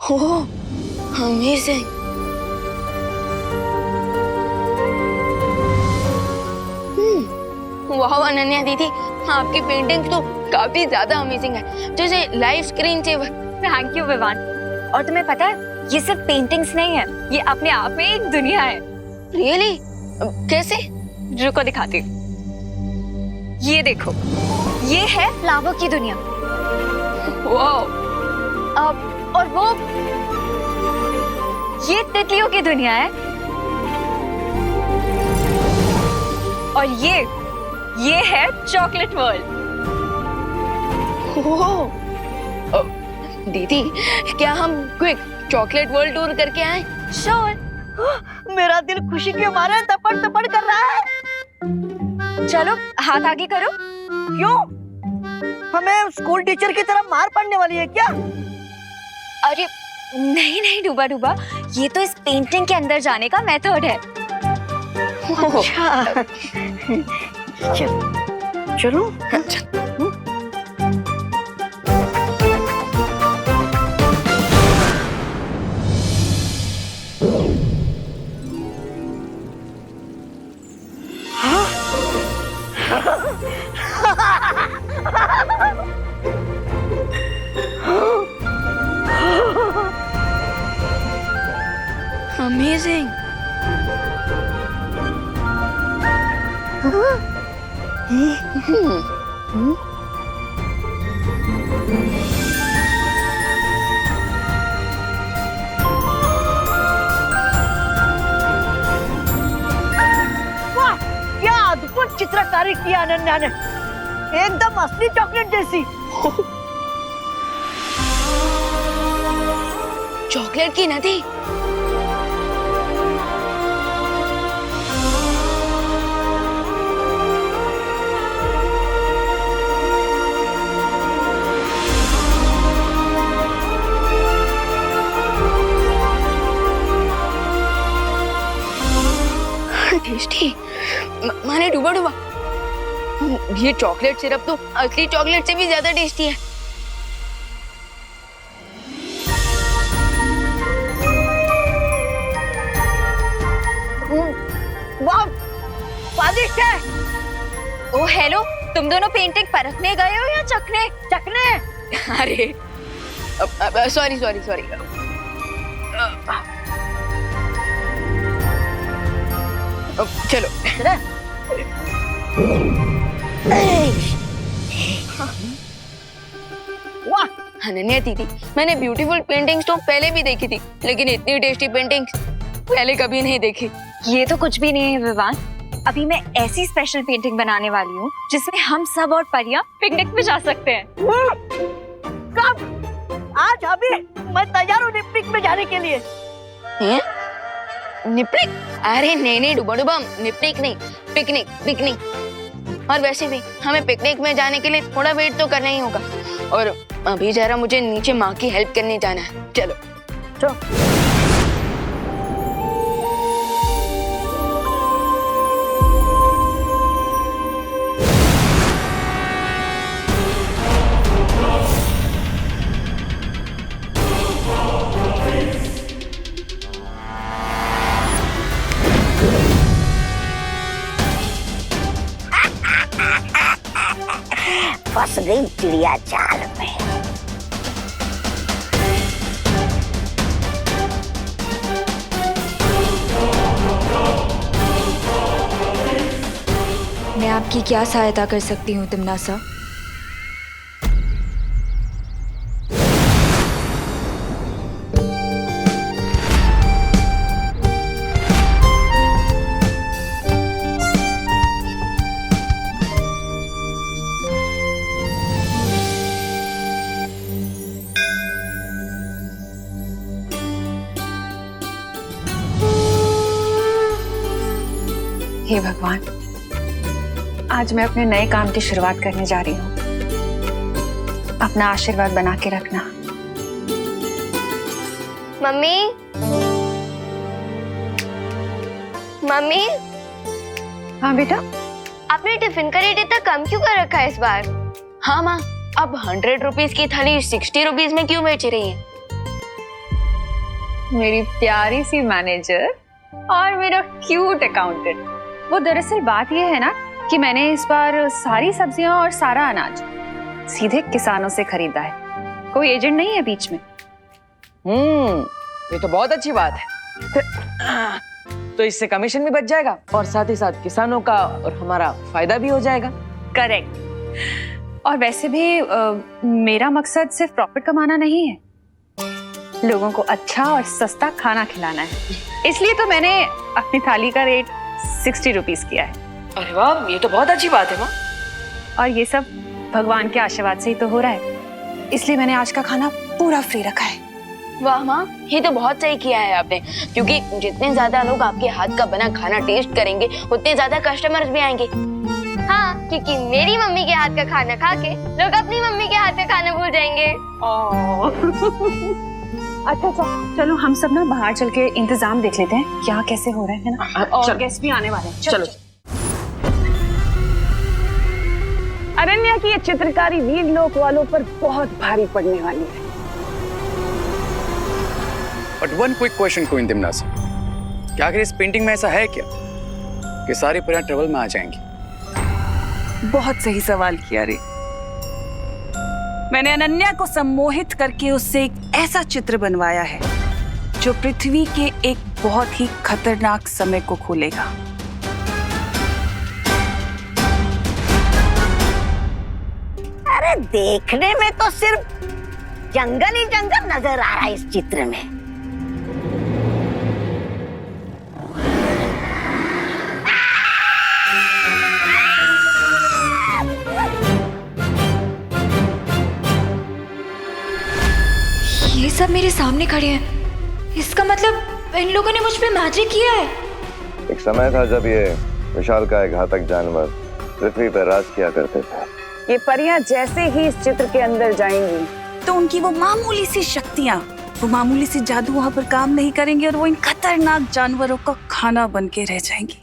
ओह, amazing. वाह अनन्या दीदी, आपकी पेंटिंग तो काफी ज्यादा अमेजिंग है, जैसे live screensaver. Thank you Vivaan. और तुम्हें पता है ये सिर्फ पेंटिंग्स नहीं है, ये अपने आप में एक दुनिया है। रियली? कैसे? रुको दिखाती हूँ। ये देखो, ये है फ्लावर की दुनिया। वाह। और वो ये तितलियों की दुनिया है। और ये है चॉकलेट वर्ल्ड। दीदी, क्या हम क्विक चॉकलेट वर्ल्ड टूर करके आए? श्योर। मेरा दिल खुशी के मारे तपड़ तपड़ कर रहा है। चलो हाथ आगे करो। क्यों? हमें स्कूल टीचर की तरह मार पड़ने वाली है क्या? अरे नहीं नहीं डूबा डूबा, ये तो इस पेंटिंग के अंदर जाने का मेथड है। अच्छा। चलो। अमेजिंग। वाह, क्या अद्भुत चित्रकारी की अनन्या ने, एकदम असली चॉकलेट जैसी। चॉकलेट की नदी। टेस्टी। माने डूबा डूबा, ये चॉकलेट सिरप तो असली चॉकलेट से भी ज्यादा टेस्टी है। वाह, स्वादिष्ट है। ओ हेलो, तुम दोनों पेंटिंग परखने गए हो या चखने? चखने। अरे सॉरी सॉरी सॉरी। चलो। वाह अनन्या दीदी, मैंने ब्यूटीफुल पेंटिंग्स तो पहले भी देखी थी, लेकिन इतनी टेस्टी पेंटिंग्स पहले कभी नहीं देखी। ये तो कुछ भी नहीं है विवान, अभी मैं ऐसी स्पेशल पेंटिंग बनाने वाली हूँ जिसमें हम सब और परियां पिकनिक पे जा सकते हैं। कब? आज अभी मैं तैयार हूँ पिकनिक में जाने के लिए। हैं? निपनिक? अरे नहीं नहीं डुबा डुबा, निपनिक नहीं, पिकनिक पिकनिक। और वैसे भी हमें पिकनिक में जाने के लिए थोड़ा वेट तो करना ही होगा, और अभी जरा मुझे नीचे माँ की हेल्प करने जाना है। चलो चलो। फंस गई चिड़िया जाल में। मैं आपकी क्या सहायता कर सकती हूँ तिमनासा? हे भगवान, आज मैं अपने नए काम की शुरुआत करने जा रही हूँ। अपना आशीर्वाद बना के रखना। Mummy, mummy. हाँ बेटा। आपने टिफिन का रेट इतना कम क्यों कर रखा है इस बार? हाँ माँ, अब 100 रुपीज की थाली 60 रुपीज में क्यों बेच रही है? मेरी प्यारी सी मैनेजर और मेरा क्यूट अकाउंटेंट। वो दरअसल बात ये है ना कि मैंने इस बार सारी सब्जियां और सारा अनाज सीधे किसानों से खरीदा है, कोई एजेंट नहीं है बीच में। ये तो बहुत अच्छी बात है। तो इससे कमीशन भी बच जाएगा और साथ ही साथ किसानों का और हमारा फायदा भी हो जाएगा। करेक्ट। और वैसे भी मेरा मकसद सिर्फ प्रॉफिट कमाना नहीं है, लोगों को अच्छा और सस्ता खाना खिलाना है। इसलिए तो मैंने अपनी थाली का रेट 60 रुपीज किया है। अरे वाह, ये तो बहुत अच्छी बात है माँ। और ये सब भगवान के आशीर्वाद से ही तो हो रहा है, इसलिए मैंने आज का खाना पूरा फ्री रखा है। वाह माँ, ये तो बहुत सही किया है आपने, क्योंकि जितने ज्यादा लोग आपके हाथ का बना खाना टेस्ट करेंगे उतने ज्यादा कस्टमर्स भी आएंगे। हाँ, क्योंकि मेरी मम्मी के हाथ का खाना खा के लोग अपनी मम्मी के हाथ का खाना भूल जाएंगे। अच्छा चलो हम सब ना बाहर चल के इंतजाम देख लेते हैं क्या कैसे हो रहा है ना, और गेस्ट भी आने वाले हैं। चलो। अनन्या की ये चित्रकारी वीर लोक वालों पर बहुत भारी पड़ने वाली है। But one quick question queen तिमनासा, क्या आखिर इस पेंटिंग में ऐसा है क्या कि सारी परियां ट्रेवल में आ जाएंगी? बहुत सही सवाल किया रे। मैंने अनन्या को सम्मोहित करके उससे एक ऐसा चित्र बनवाया है जो पृथ्वी के एक बहुत ही खतरनाक समय को खोलेगा। अरे देखने में तो सिर्फ जंगल ही जंगल नजर आ रहा है इस चित्र में। ये सब मेरे सामने खड़े हैं, इसका मतलब इन लोगों ने मुझ पे मैजिक किया है। एक समय था जब ये विशालकाय घातक जानवर पृथ्वी पर राज किया करते थे। ये परियां जैसे ही इस चित्र के अंदर जाएंगी तो उनकी वो मामूली सी शक्तियां, वो मामूली सी जादू वहां पर काम नहीं करेंगे और वो इन खतरनाक जानवरों का खाना बन के रह जाएंगी।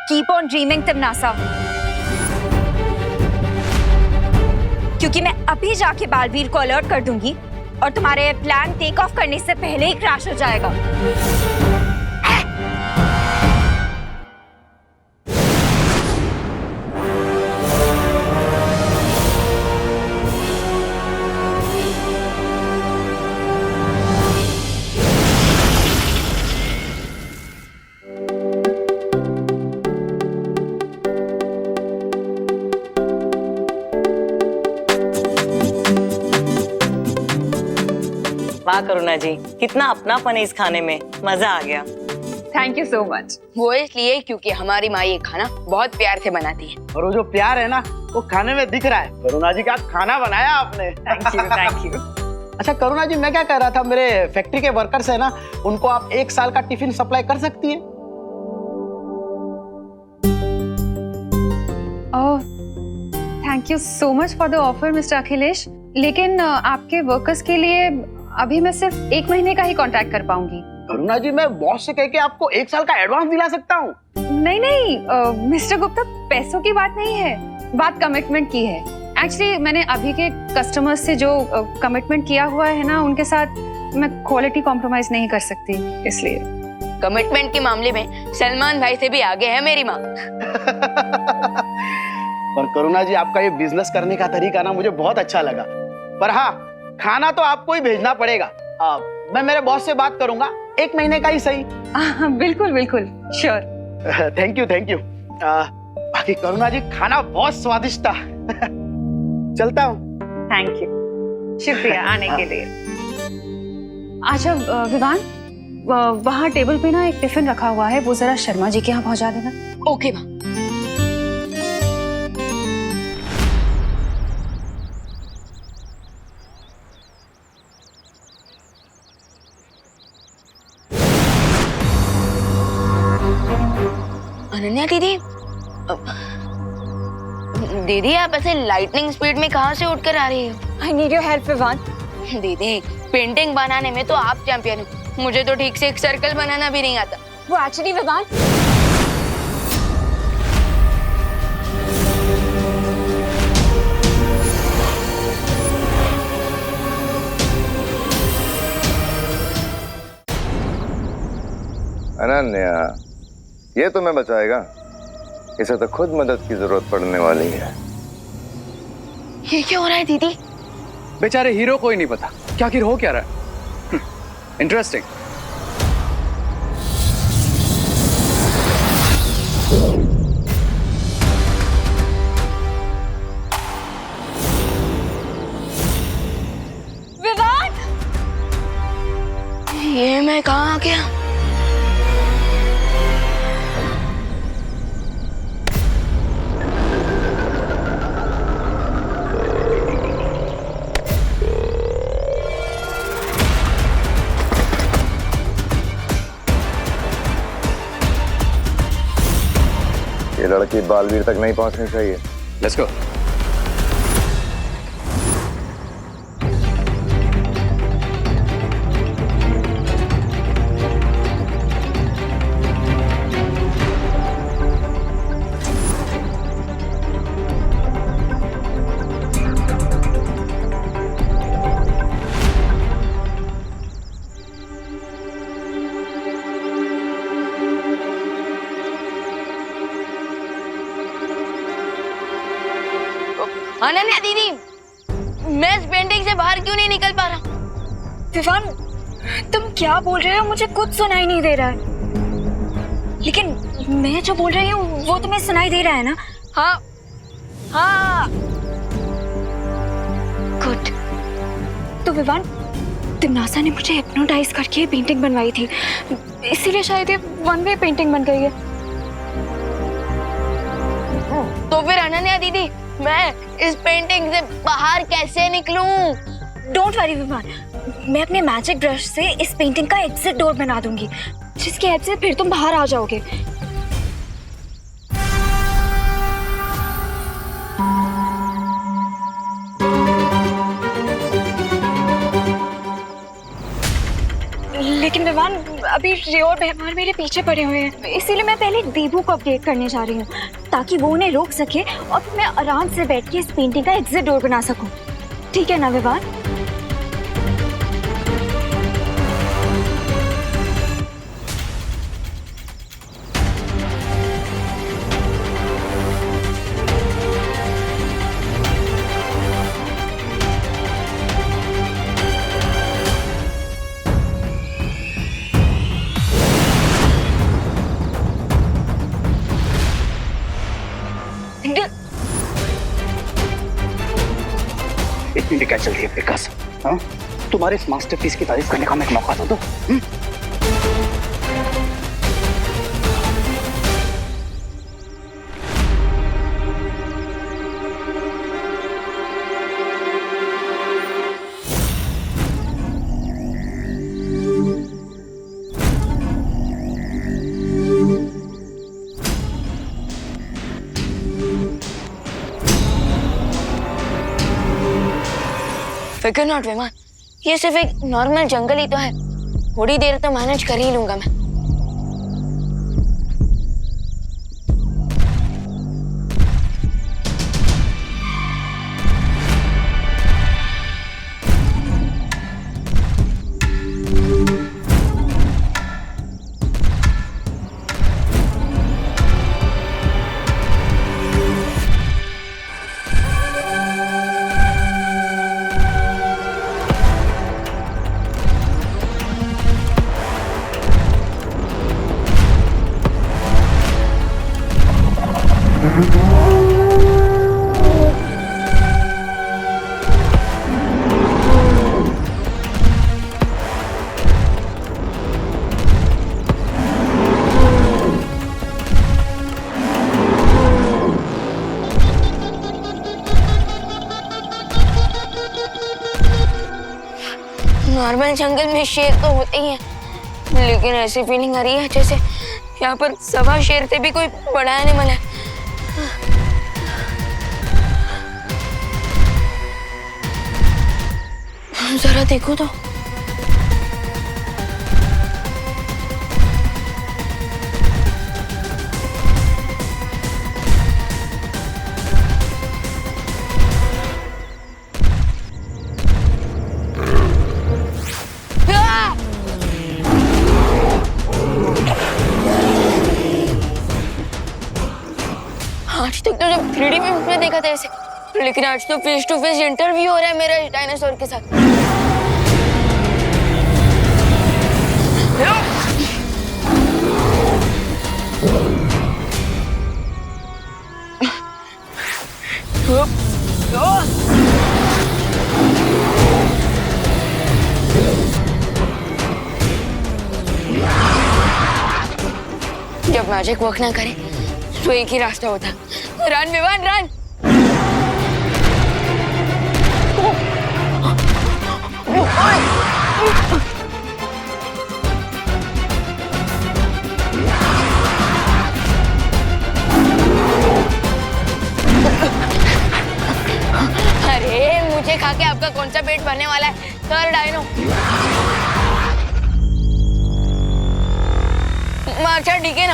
कीप ऑन ड्रीमिंग तिमनासा, क्योंकि मैं अभी जाके बालवीर को अलर्ट कर दूंगी और तुम्हारे प्लान टेक ऑफ करने से पहले ही क्रैश हो जाएगा। वाह करुणा जी, कितना अपनापन है इस खाने में, मजा आ गया। Thank you so much. वो इसलिए क्योंकि हमारी माँ ये खाना बहुत प्यार से बनाती है। और वो जो प्यार है ना वो खाने में दिख रहा है। करुणा जी, क्या खाना बनाया आपने। Thank you. अच्छा करुणा जी, मैं क्या कह रहा था, मेरे फैक्ट्री के वर्कर्स है ना, उनको आप 1 साल का टिफिन सप्लाई कर सकती हैं। Oh, thank you so much for the offer mister Akhilesh, लेकिन आपके वर्कर्स के लिए अभी मैं सिर्फ 1 महीने का ही कॉन्ट्रैक्ट कर पाऊंगी। करुणा जी, मैं बॉस से कह के आपको 1 साल का एडवांस दिला सकता हूँ। नहीं मिस्टर गुप्ता, पैसों की बात नहीं है, बात कमिटमेंट की है। एक्चुअली मैंने अभी के कस्टमर्स से जो कमिटमेंट किया हुआ है ना, उनके साथ मैं क्वालिटी कॉम्प्रोमाइज नहीं कर सकती, इसलिए। कमिटमेंट के मामले में सलमान भाई से भी आगे है मेरी माँ। पर करुणा जी, आपका ये बिजनेस करने का तरीका ना मुझे बहुत अच्छा लगा। पर हाँ, खाना तो आपको ही भेजना पड़ेगा। मैं मेरे बॉस से बात करूंगा, 1 महीने का ही सही। बिल्कुल बिल्कुल, श्योर। Thank you. बाकी करुणा जी, खाना बहुत स्वादिष्ट था। चलता हूँ। थैंक यू, शुक्रिया आने के लिए। अच्छा विवान, वहाँ टेबल पे ना एक टिफिन रखा हुआ है, वो जरा शर्मा जी के यहाँ पहुँचा देना। ओके माँ। अनन्या दीदी, दीदी आप ऐसे लाइटनिंग स्पीड में कहाँ से उठकर आ रही हो? I need your help Vivaan. दीदी, पेंटिंग बनाने में तो आप चैंपियन हो, मुझे तो ठीक से एक सर्कल बनाना भी नहीं आता। वो एक्चुअली विवान, अनन्या, ये तुम्हें बचाएगा? इसे तो खुद मदद की जरूरत पड़ने वाली है। ये क्या हो रहा है दीदी? बेचारे हीरो को ही नहीं पता क्या आखिर हो क्या रहा है। इंटरेस्टिंग। विवान! ये मैं कहाँ आ गया? ये लड़की बालवीर तक नहीं पहुंचनी चाहिए। Let's go. अनन्या दीदी, मैं इस पेंटिंग से बाहर क्यों नहीं निकल पा रहा? विवान, तुम क्या बोल रहे हो? मुझे कुछ सुनाई नहीं दे रहा है। लेकिन मैं जो बोल रही हूँ वो तुम्हें सुनाई दे रहा है ना? हाँ हाँ। गुड। तो विवान, तिमनासा ने मुझे हिप्नोटाइज करके पेंटिंग बनवाई थी, इसीलिए शायद ये वन वे पेंटिंग बन गई है। तो फिर अनन्या दीदी, मैं इस पेंटिंग से बाहर कैसे निकलूं? डोंट वरी विवान, मैं अपने मैजिक ब्रश से इस पेंटिंग का एग्जिट डोर बना दूंगी, जिसकी हेल्प से फिर तुम बाहर आ जाओगे। लेकिन विवान, अभी रियो और मेहमान मेरे पीछे पड़े हुए हैं, इसीलिए मैं पहले दीबू को अपडेट करने जा रही हूँ, ताकि वो उन्हें रोक सके और फिर मैं आराम से बैठ के इस पेंटिंग का एग्जिट डोर बना सकूं। ठीक है ना विवान? इतनी भी क्या चल रही है विकास? हाँ, तुम्हारे इस मास्टरपीस की तारीफ करने का मैं एक मौका तो दो। फिकर नॉट विमान, ये सिर्फ एक नॉर्मल जंगल ही तो है, थोड़ी देर तो मैनेज कर ही लूंगा मैं। नॉर्मल जंगल में शेर तो होते ही हैं, लेकिन ऐसी फीलिंग आ रही है जैसे यहाँ पर सवा शेर से भी कोई बड़ा एनिमल है। जरा देखो तो। 3D फिल्म में देखा था इसे, लेकिन आज तो फेस टू फेस इंटरव्यू हो रहा है मेरा डायनासोर के साथ। जब मैजिक वर्क ना करे तो एक ही रास्ता होता, रन विवान रन। अरे मुझे खा के आपका कौन सा पेट भरने वाला है सर डायनो। अच्छा ठीक है ना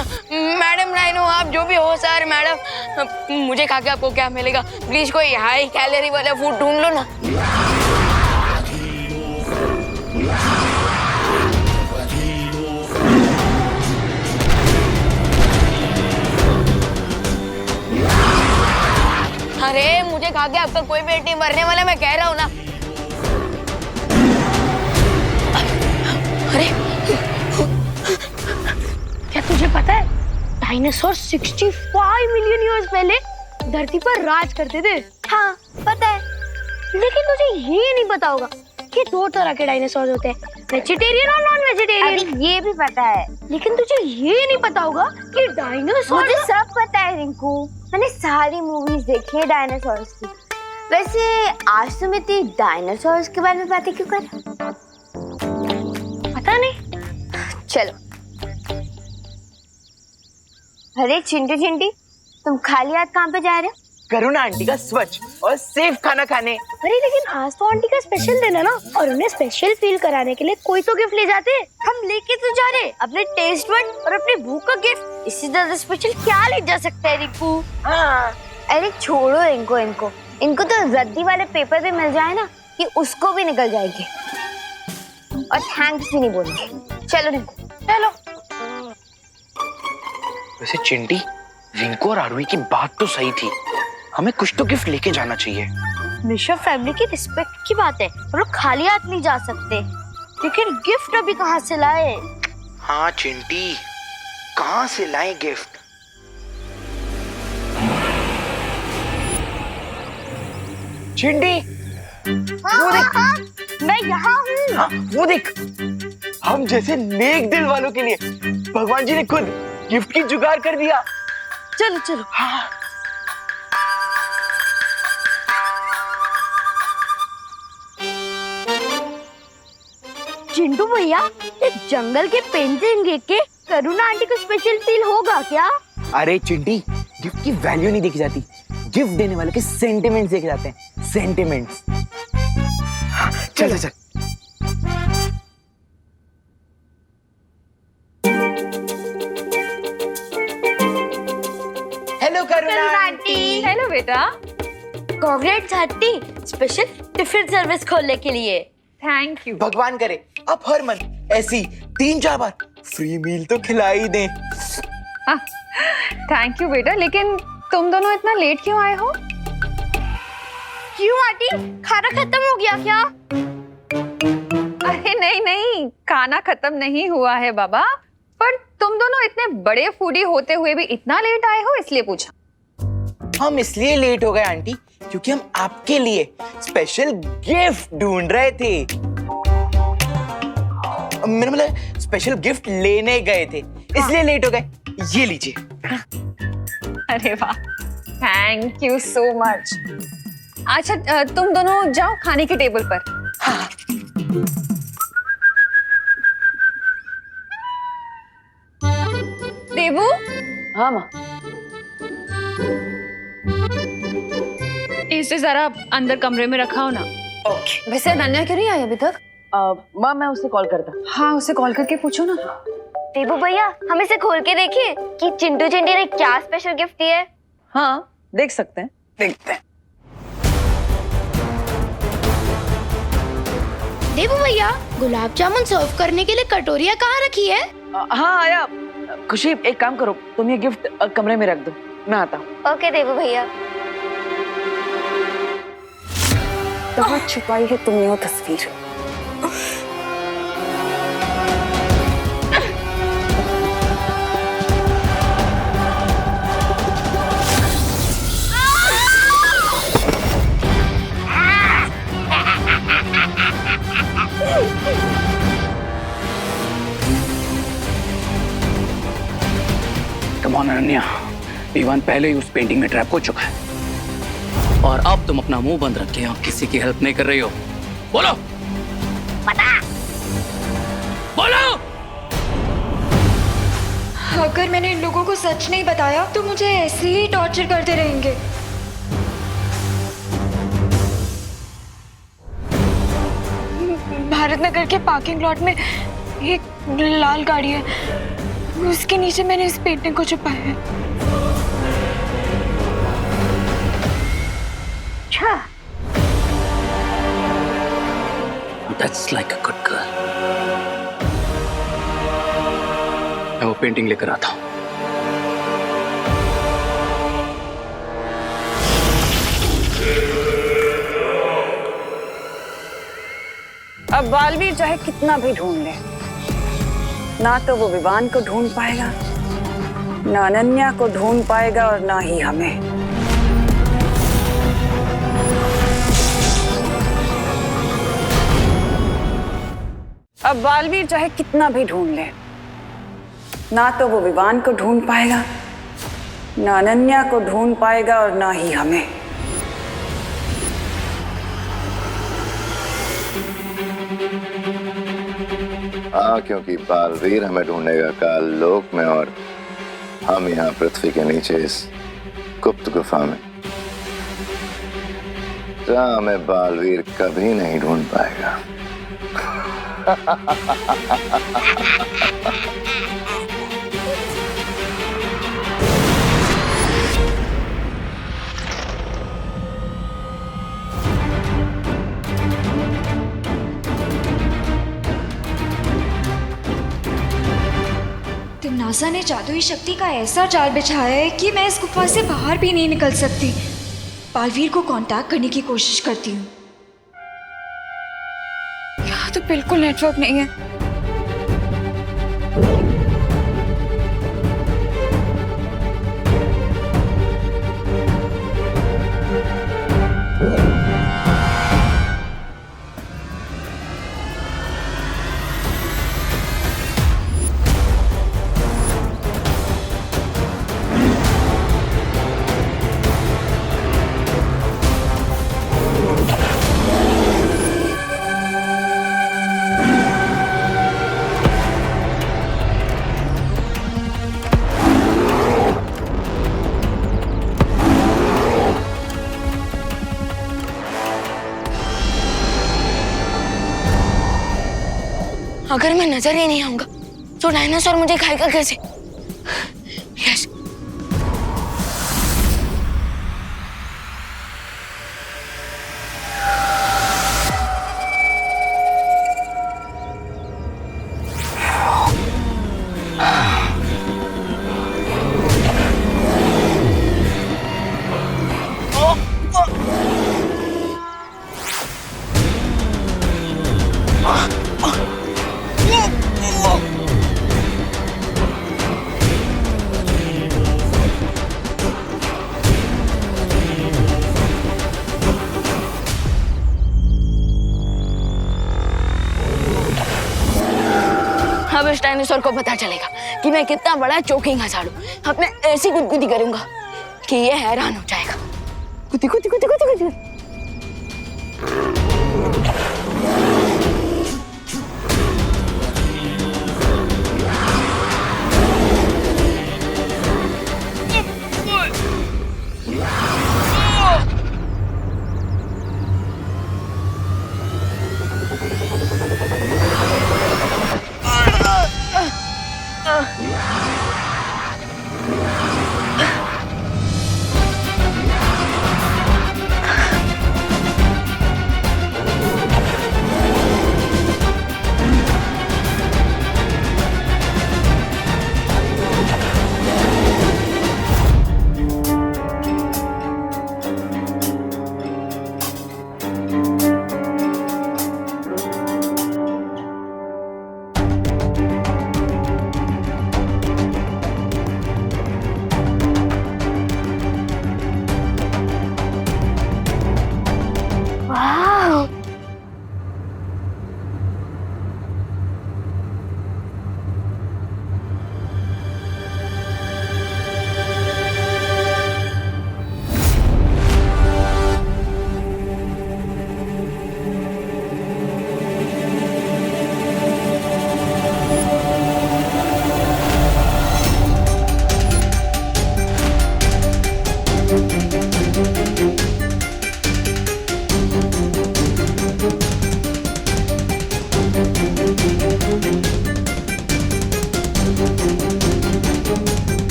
मैडम डायनो, आप जो भी हो सर मैडम, मुझे खा के आपको क्या मिलेगा? प्लीज कोई हाई कैलोरी वाला फूड ढूंढ लो ना। अरे मुझे खा के आपका कोई पेट नहीं भरने वाला, मैं कह रहा हूँ ना। अरे क्या तुझे पता है डायनासोर 65 मिलियन ईयर्स पहले धरती पर राज करते थे? हाँ पता है, लेकिन तुझे ये नहीं पता होगा कि 2 तरह के डायनासोर होते हैं, वेजिटेरियन और नॉन वेजिटेरियन। अरे ये भी पता है, लेकिन तुझे ये नहीं पता होगा कि डायनासोर। मुझे सब पता है रिंकू, मैंने सारी मूवीज देखी है डायनासोर्स की। वैसे आज तुम इतनी डायनासोर्स के बारे में बातें क्यों कर? पता नहीं। चलो। अरे चिंटू चिंटी, तुम खाली हाथ कहाँ पे जा रहे हो? करुणा आंटी का स्वच्छ और सेफ खाना खाने। अरे लेकिन आज तो आंटी का स्पेशल दिन है ना, और उन्हें स्पेशल फील कराने के लिए कोई तो गिफ्ट ले जाते। हम लेके तो जा रहे अपने टेस्ट बड और अपनी भूख का गिफ्ट। इससे ज्यादा स्पेशल क्या ले जा सकता है रिंकू? हाँ। अरे छोड़ो इनको तो रद्दी वाले पेपर भी मिल जाए ना कि उसको भी निकल जाएगी, और थैंक्स भी नहीं बोलेंगे। चलो रिंकू चलो। वैसे चिंटी, रिंकू और आरुई की बात तो सही थी, हमें कुछ तो गिफ्ट लेके जाना चाहिए। मिश्रा फैमिली की रिस्पेक्ट की बात है, हम लोग खाली हाथ नहीं जा सकते, लेकिन गिफ्ट अभी कहाँ से लाए? हाँ चिंटी, कहाँ से लाए गिफ्ट? चिंटी, वो देख। मैं यहाँ हूँ। हाँ, वो देख, हम जैसे नेक दिल वालों के लिए भगवान जी ने खुद गिफ्ट की जुगाड़ कर दिया। चलो चलो। हाँ। चिंटू भैया, ये जंगल के पेंटिंग देख के करुणा आंटी को स्पेशल फील होगा क्या? अरे चिंटी, गिफ्ट की वैल्यू नहीं देखी जाती, गिफ्ट देने वाले के सेंटिमेंट्स देखे जाते हैं, सेंटिमेंट्स। चल चल चल। हेलो करुणा आंटी। हेलो बेटा। Congrats aunty, special tiffin service खोलने के लिए। Thank you. भगवान करे आप हर मंथ ऐसी 3-4 बार फ्री मील तो खिला ही दें। थैंक यू बेटा, लेकिन तुम दोनों इतना लेट क्यों आए हो? क्यों आंटी, खाना खत्म हो गया क्या? अरे नहीं, खाना खत्म नहीं हुआ है बाबा, पर तुम दोनों इतने बड़े फूडी होते हुए भी इतना लेट आए हो, इसलिए पूछा। हम इसलिए लेट हो गए आंटी क्योंकि हम आपके लिए स्पेशल गिफ्ट ढूंढ रहे थे। मेरा मतलब स्पेशल गिफ्ट लेने गए थे, इसलिए लेट हो गए। ये लीजिए। अरे वाह, थैंक यू सो मच। अच्छा तुम दोनों जाओ खाने के टेबल पर। हाँ। देबू। हाँ माँ। इसे जरा अंदर कमरे में रखा हो ना। ओके। वैसे अनन्या क्यों नहीं आई अभी तक? माँ मैं उससे कॉल करता। हाँ उसे कॉल करके पूछो ना। देबू भैया, हम इसे खोल के देखिए कि चिंटू चिंटी ने क्या स्पेशल गिफ्ट दिया है। हाँ देख सकते हैं, देखते हैं। देबू भैया, गुलाब जामुन सर्व करने के लिए कटोरिया कहाँ रखी है? हाँ आया। खुशी एक काम करो, तुम ये गिफ्ट कमरे में रख दो, मैं आता हूँ। ओके देबू भैया। कहाँ छुपाई है तुमने वो तस्वीर? कम ऑन अनन्या, इवान पहले ही उस पेंटिंग में ट्रैप हो चुका है और अब तुम अपना मुंह बंद रखे हो, किसी की हेल्प नहीं कर रही हो। बोलो बोलो। अगर मैंने इन लोगों को सच नहीं बताया तो मुझे ऐसे ही टॉर्चर करते रहेंगे। भारत नगर के पार्किंग लॉट में एक लाल गाड़ी है, उसके नीचे मैंने इस पेंटिंग को छुपाया है। That's like a good girl. मैं वो पेंटिंग लेकर आता हूँ। अब बालवीर चाहे कितना भी ढूंढ ले, ना तो वो विवान को ढूंढ पाएगा, ना अनन्या को ढूंढ पाएगा और ना ही हमें। अब बालवीर चाहे कितना भी ढूंढ ले, ना तो वो विवान को ढूंढ पाएगा, ना अनन्या को ढूंढ पाएगा और ना ही हमें। हाँ, क्योंकि बालवीर हमें ढूंढेगा काल लोक में और हम यहाँ पृथ्वी के नीचे इस गुप्त गुफा में, जहाँ हमें बालवीर कभी नहीं ढूंढ पाएगा। तिम्नासा ने जादुई शक्ति का ऐसा जाल बिछाया है कि मैं इस गुफा से बाहर भी नहीं निकल सकती। बालवीर को कांटेक्ट करने की कोशिश करती हूँ। यहाँ तो बिल्कुल नेटवर्क नहीं है। अगर मैं नजर ही नहीं आऊंगा तो डायनासोर मुझे खाएगा कैसे? यस, अब इस डायनासोर को पता चलेगा कि मैं कितना बड़ा चोकिंग हसाड़ू। अब मैं ऐसी गुदगुदी करूंगा कि ये हैरान हो जाएगा। गुदी गुदी गुदी गुदी गुदी।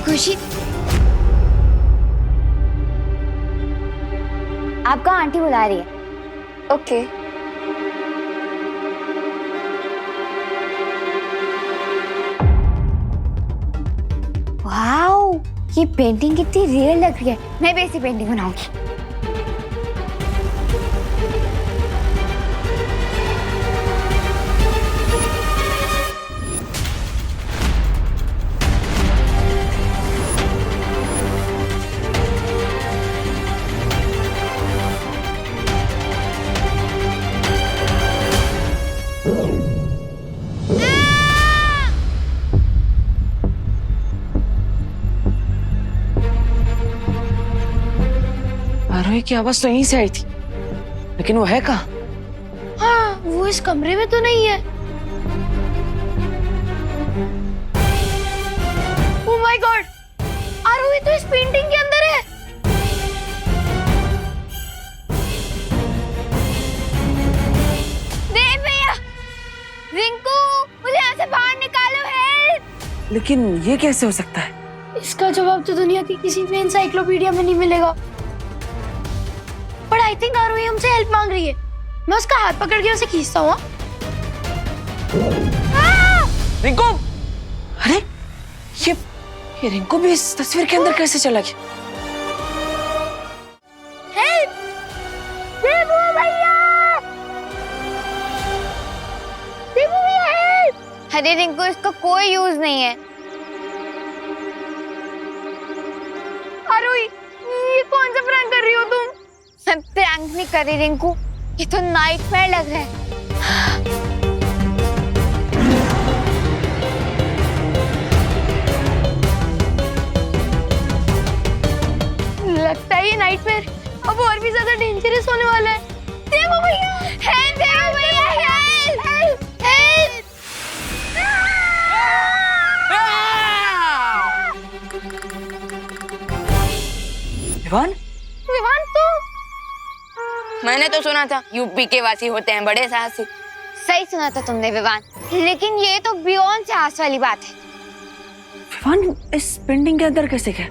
खुशी, आपका आंटी बुला रही है। ओके। वाओ, ये पेंटिंग कितनी रियल लग रही है। मैं भी ऐसी पेंटिंग बनाऊंगी। आरोही की आवाज तो यहीं से आई थी, लेकिन वो है कहाँ? हाँ, वो इस कमरे में तो नहीं है। ओह माय गॉड, आरोही तो इस पेंटिंग के अंदर है। देव भैया, रिंकू, मुझे यहाँ से बाहर निकालो, हेल्प। लेकिन ये कैसे हो सकता है? इसका जवाब तो दुनिया की किसी भी एनसाइक्लोपीडिया में नहीं मिलेगा। पर आई थिंक आरोही हमसे हेल्प मांग रही है। मैं उसका हाथ पकड़ के उसे खींचता हूँ। रिंकू! अरे ये रिंकू भी इस तस्वीर के अंदर कैसे चला गया? हेल्प! देवू भैया! देवू भैया हेल्प! अरे रिंकू, इसका कोई यूज नहीं है। आरोही, ये कौन सा प्रैंक कर रही हो तुम? मैं प्रैंक नहीं कर रही रिंकू, ये तो नाइटमेयर लग रहा है। लगता है ये नाइटमेयर अब और भी ज्यादा डेंजरस होने वाला है। देवू भैया! हेल्प, देव भैया, help, help, help. Vivaan? Vivaan, तू? मैंने तो सुना था यूपी के वासी होते हैं बड़े साहसी। सही सुना था तुमने विवान, लेकिन ये तो बियॉन्ड साहस वाली बात है। विवान इस पेंटिंग के अंदर कैसे गया?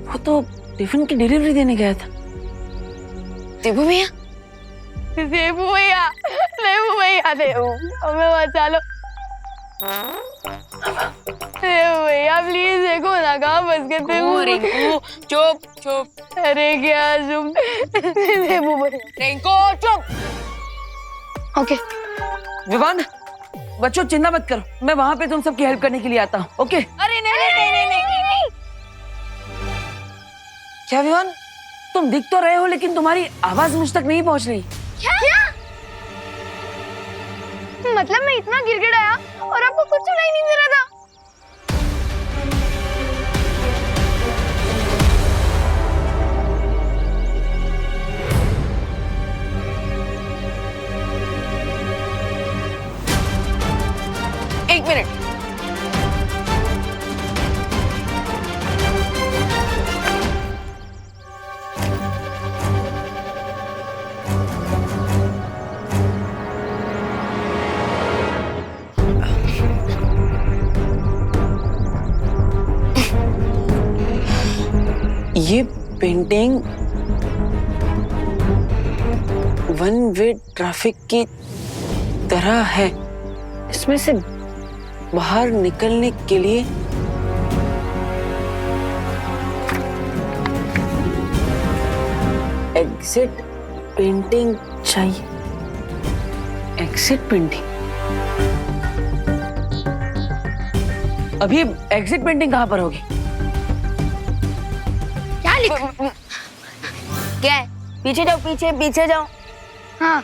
वो तो टिफिन की डिलीवरी देने गया था। देवू भैया, देवू भैया, देवू भैया, देवू हमें बचा लो। देवू भैया प्लीज, देखो ना कहाँ फंस गए देवू। रिंकू चुप चुप। अरे क्या चुप? देवू भैया, रिंकू चुप। ओके। विवान, बच्चों चिंता मत करो, मैं वहां पे तुम सबकी हेल्प करने के लिए आता हूँ। ओके? अरे नहीं। क्या विवान, तुम दिख तो रहे हो लेकिन तुम्हारी आवाज मुझ तक नहीं पहुंच रही। क्या? मतलब मैं इतना गिड़गिड़ाया और आपको कुछ सुनाई नहीं दे रहा था? एक मिनट। ये पेंटिंग वन वे ट्रैफिक की तरह है। इसमें से बाहर निकलने के लिए एग्जिट पेंटिंग चाहिए। Exit painting? अभी एग्जिट पेंटिंग कहाँ पर होगी? क्या लिखा? क्या है? पीछे जाओ, पीछे जाओ। हाँ।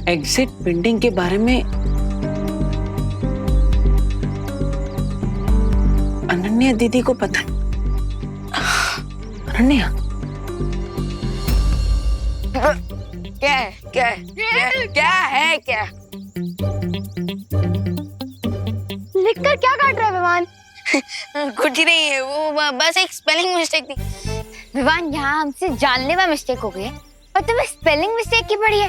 एग्जिट पेंटिंग के बारे में अनन्या दीदी को पता है। अनन्या, क्या है? लिखकर क्या काट रहा है विवान? कुछ नहीं है, वो बस एक स्पेलिंग मिस्टेक थी। विवान, यहाँ हमसे जानलेवा मिस्टेक हो गई है और तुम्हें स्पेलिंग मिस्टेक की पड़ी है।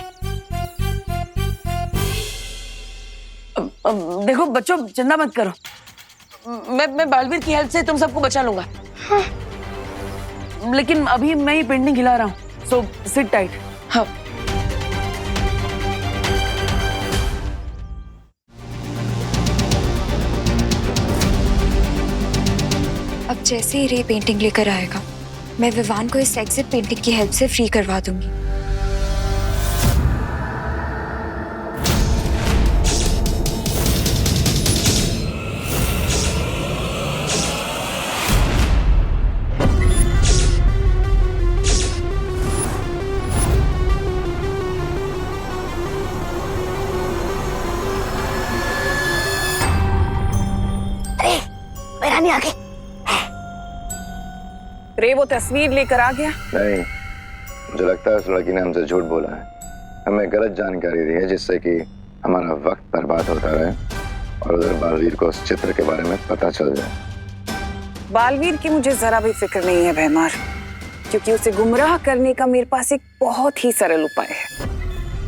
देखो बच्चों, चिंता मत करो, मैं बालवीर की हेल्प से तुम सबको बचा लूंगा। हाँ। लेकिन अभी मैं ही पेंटिंग हिला रहा हूँ, सो सिट टाइट। हाँ। अब जैसे ही रे पेंटिंग लेकर आएगा, मैं विवान को इस एग्जिट पेंटिंग की हेल्प से फ्री करवा दूंगी। मेरा नहीं आगे। रे वो तस्वीर लेकर आ गया? नहीं, मुझे लगता है उस लड़की ने हमसे झूठ बोला है, हमें गलत जानकारी दी है जिससे कि हमारा वक्त बर्बाद होता रहे और उधर बालवीर को उस चित्र के बारे में पता चल जाए। बालवीर की मुझे जरा भी फिक्र नहीं है भैमार, क्योंकि उसे गुमराह करने का मेरे पास एक बहुत ही सरल उपाय है।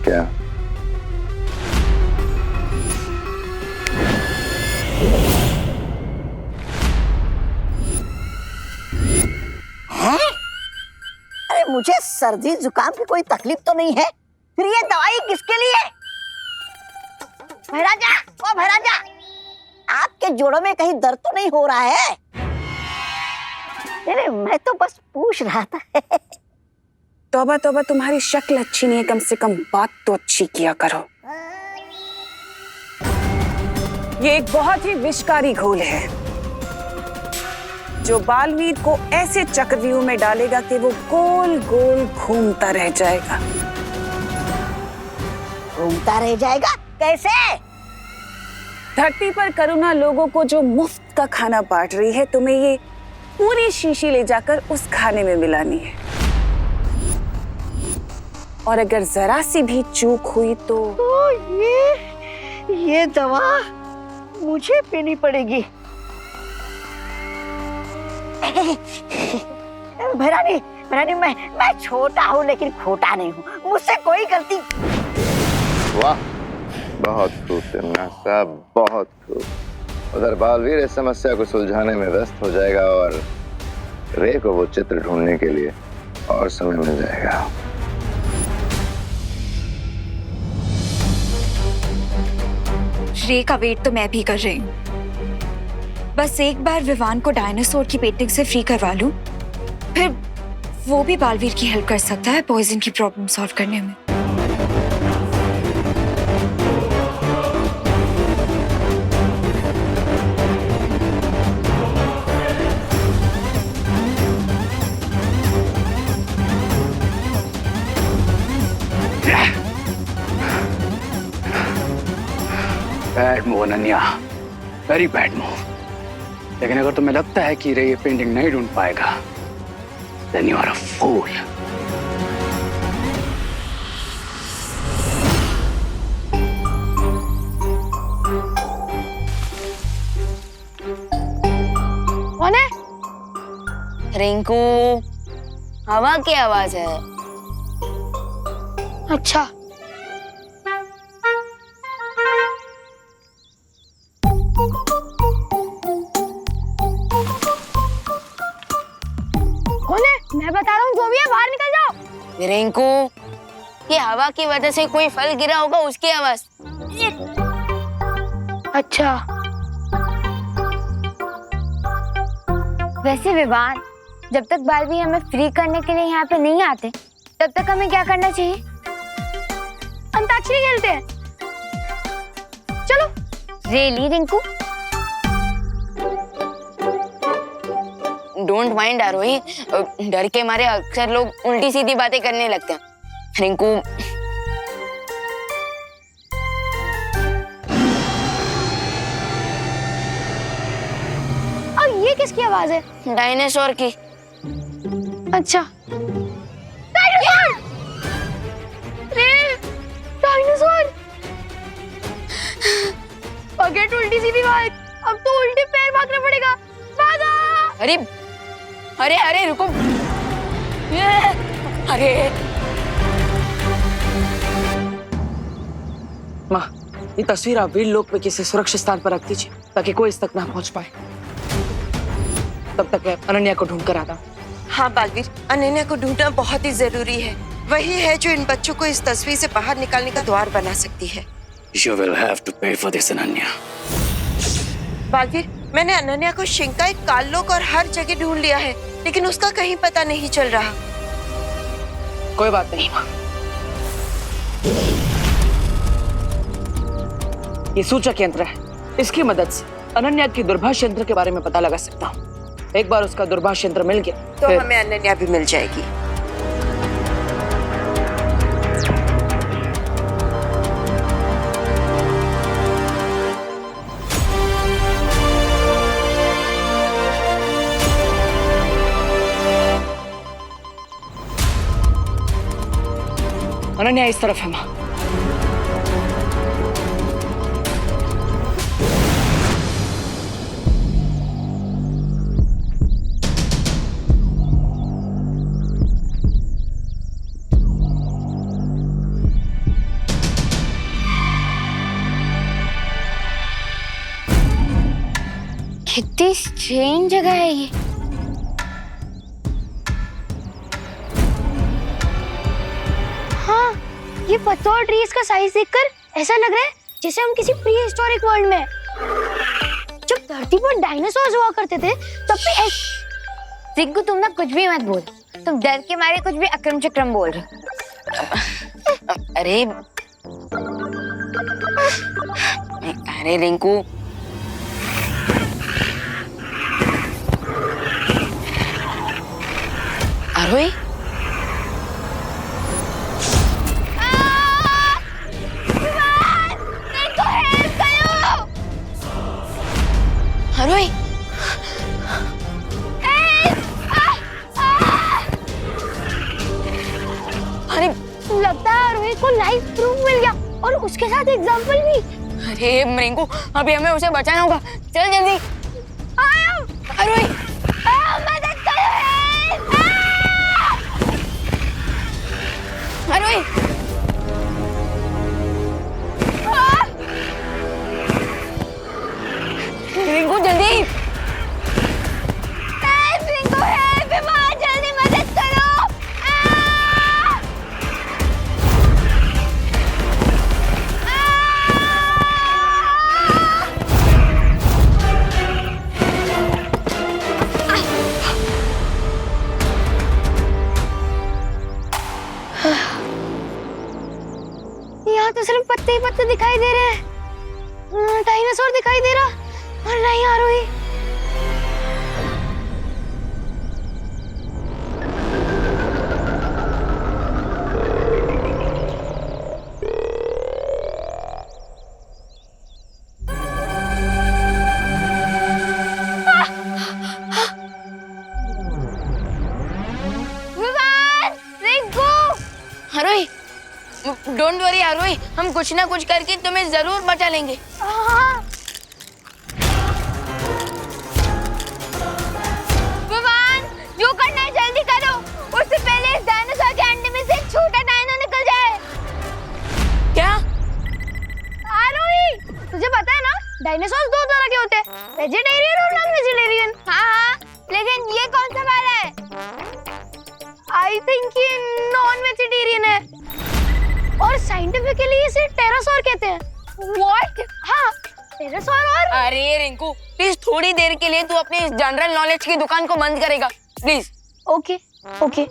क्या? अरे मुझे सर्दी जुकाम की कोई तकलीफ तो नहीं है, फिर ये दवाई किसके लिए? भैराजा, ओ भैराजा, आपके जोड़ों में कहीं दर्द तो नहीं हो रहा है? नहीं, मैं तो बस पूछ रहा था। तौबा तौबा, तुम्हारी शक्ल अच्छी नहीं है, कम से कम बात तो अच्छी किया करो। ये एक बहुत ही विषकारी घोल है जो बालवीर को ऐसे चक्रव्यूह में डालेगा कि वो गोल गोल घूमता रह जाएगा। घूमता रह जाएगा? कैसे? धरती पर करुणा लोगों को जो मुफ्त का खाना बांट रही है, तुम्हें ये पूरी शीशी ले जाकर उस खाने में मिलानी है, और अगर जरा सी भी चूक हुई तो ये दवा मुझे पीनी पड़ेगी। भैरानी, मैं छोटा हूँ लेकिन खोटा नहीं हूँ, मुझसे कोई गलती। वाह, बहुत खूब तिमना साहब, बहुत खूब। उधर बालवीर इस समस्या को सुलझाने में व्यस्त हो जाएगा और रे को वो चित्र ढूंढने के लिए और समय मिल जाएगा। रे का वेट तो मैं भी कर रही हूँ, बस एक बार विवान को डायनासोर की पेंटिंग से फ्री करवा लूं, फिर वो भी बालवीर की हेल्प कर सकता है पॉइजन की प्रॉब्लम सॉल्व करने में। Bad move Ananya, very bad move. लेकिन अगर तुम्हें लगता है कि रे ये पेंटिंग नहीं ढूंढ पाएगा, then you are a fool. कौन है? रिंकू, हवा की आवाज है। अच्छा, कौन है? मैं बता रहा हूँ, जो भी है बाहर निकल जाओ। रिंकू, ये हवा की वजह से कोई फल गिरा होगा, उसकी आवाज। अच्छा, वैसे विवान, जब तक बालवीर हमें फ्री करने के लिए यहाँ पे नहीं आते, तब तक हमें क्या करना चाहिए? अंताक्षरी खेलते हैं। चलो। रेली रिंकू? डोंट माइंड आरोही, डर के मारे अक्सर लोग उल्टी सीधी बातें करने लगते हैं। रिंकू, और ये किसकी आवाज है? डायनासोर की। अच्छा, डायनासोर! डायनासोर! फॉरगेट उल्टी सीधी बात, अरे अरे अरे रुको, अरे माँ, ये तस्वीर आप वीर लोक में किसी सुरक्षित स्थान पर रख दीजिए ताकि कोई इस तक ना पहुंच पाए। तब तक मैं अनन्या को ढूंढ कर आता हूँ। हाँ बालवीर, अनन्या को ढूंढना बहुत ही जरूरी है। वही है जो इन बच्चों को इस तस्वीर से बाहर निकालने का द्वार बना सकती है। You will have to pay for this, Ananya. Baalveer, मैंने अनन्या को शिंकाई, काल्लोक और हर जगह ढूंढ लिया है, लेकिन उसका कहीं पता नहीं चल रहा। कोई बात नहीं माँ, ये सूचक यंत्र है, इसकी मदद से अनन्या की दूरभाष यंत्र के बारे में पता लगा सकता हूँ। एक बार उसका दूरभाष यंत्र मिल गया तो फिर... हमें अनन्या भी मिल जाएगी। अनन्या इस तरफ है माँ। कितनी स्ट्रेंज जगह है ये। हाँ, ये पत्तों और ट्रीज का साइज देखकर ऐसा लग रहा है जैसे हम किसी प्री हिस्टोरिक वर्ल्ड में हैं। जब धरती पर डायनासोर्स हुआ करते थे तब भी रिंकू, तुम ना कुछ भी मत बोल, तुम डर के मारे कुछ भी अक्रम चक्रम बोल रहे। अरे अरे रिंकू, आरोही, आरोही, अरे लगता है आरोही को लाइव प्रूफ मिल गया और उसके साथ एग्जांपल भी। अरे रिंकू, अभी हमें उसे बचाना होगा, चल जल्दी। आरोही, मदद करो, आरोही, रिंकू जल्दी। रिंकू है बीमार, जल्दी मदद करो। यहाँ तो सिर्फ पत्ते ही पत्ते दिखाई दे रहे हैं, डायनासोर दिखाई दे रहा और नहीं आरोही। विवान, रिंकू, आरोही, डोंट वरी आरोही, हम कुछ ना कुछ करके तुम्हें जरूर बचा लेंगे। विवान, जो करना है जल्दी करो, उससे पहले इस डायनासोर के अंडे में से एक छोटा डायनो निकल जाए। क्या? आरोही, तुझे पता है ना, डायनासोर दो तरह के होते हैं, वेजिटेरियन और नॉन वेजिटेरियन। हाँ, लेकिन ये कौन सा वाला है? आई थिंक ये नॉन वेजिटेरियन है और साइंटिफिकली इसे टेरासोर कहते हैं। व्हाट? हाँ, टेरासोर। और अरे रिंकू, प्लीज थोड़ी देर के लिए तू अपनी इस जनरल नॉलेज की दुकान को बंद करेगा, प्लीज। ओके ओके,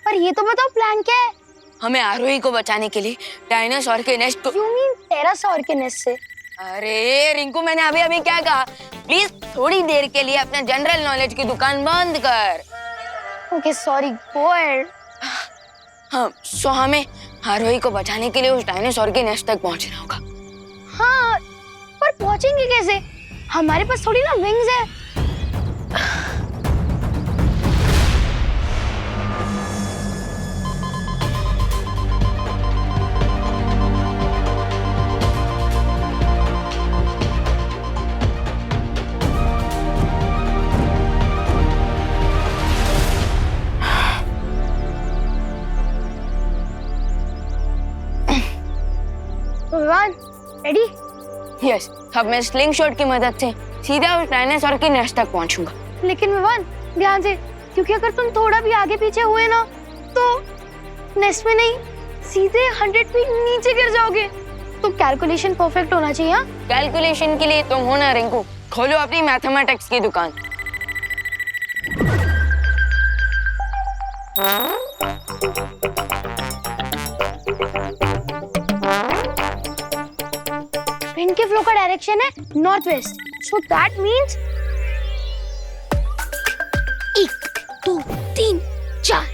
पर ये तो बताओ प्लान क्या है? हमें आरोही को बचाने के लिए डायनासोर के नेस्ट को। यू मीन टेरासोर के नेस्ट से? अरे रिंकू, मैंने अभी अभी क्या कहा? प्लीज थोड़ी देर के लिए अपना जनरल नॉलेज की दुकान बंद कर। Okay sorry, go ahead. हाँ, सो हमें आरोही को बचाने के लिए उस डायनासोर के नेस्ट तक पहुंचना होगा। हाँ, पर पहुंचेंगे कैसे? हमारे पास थोड़ी ना विंग्स है। यस, अब मैं स्लिंग शॉट की मदद से सीधा उस डायनासोर के नेस्ट तक पहुंचूंगा। लेकिन विवान ध्यान से, क्योंकि अगर तुम थोड़ा भी आगे पीछे हुए ना तो नेस्ट में नहीं, सीधे 100 फीट नीचे गिर जाओगे। तो कैलकुलेशन परफेक्ट होना चाहिए। हाँ, कैलकुलेशन के लिए तुम हो ना रिंकू, खोलो अपनी मैथमेटिक्स की दुकान। विंड के फ्लो का डायरेक्शन है north west, so that means 1 2 3 4।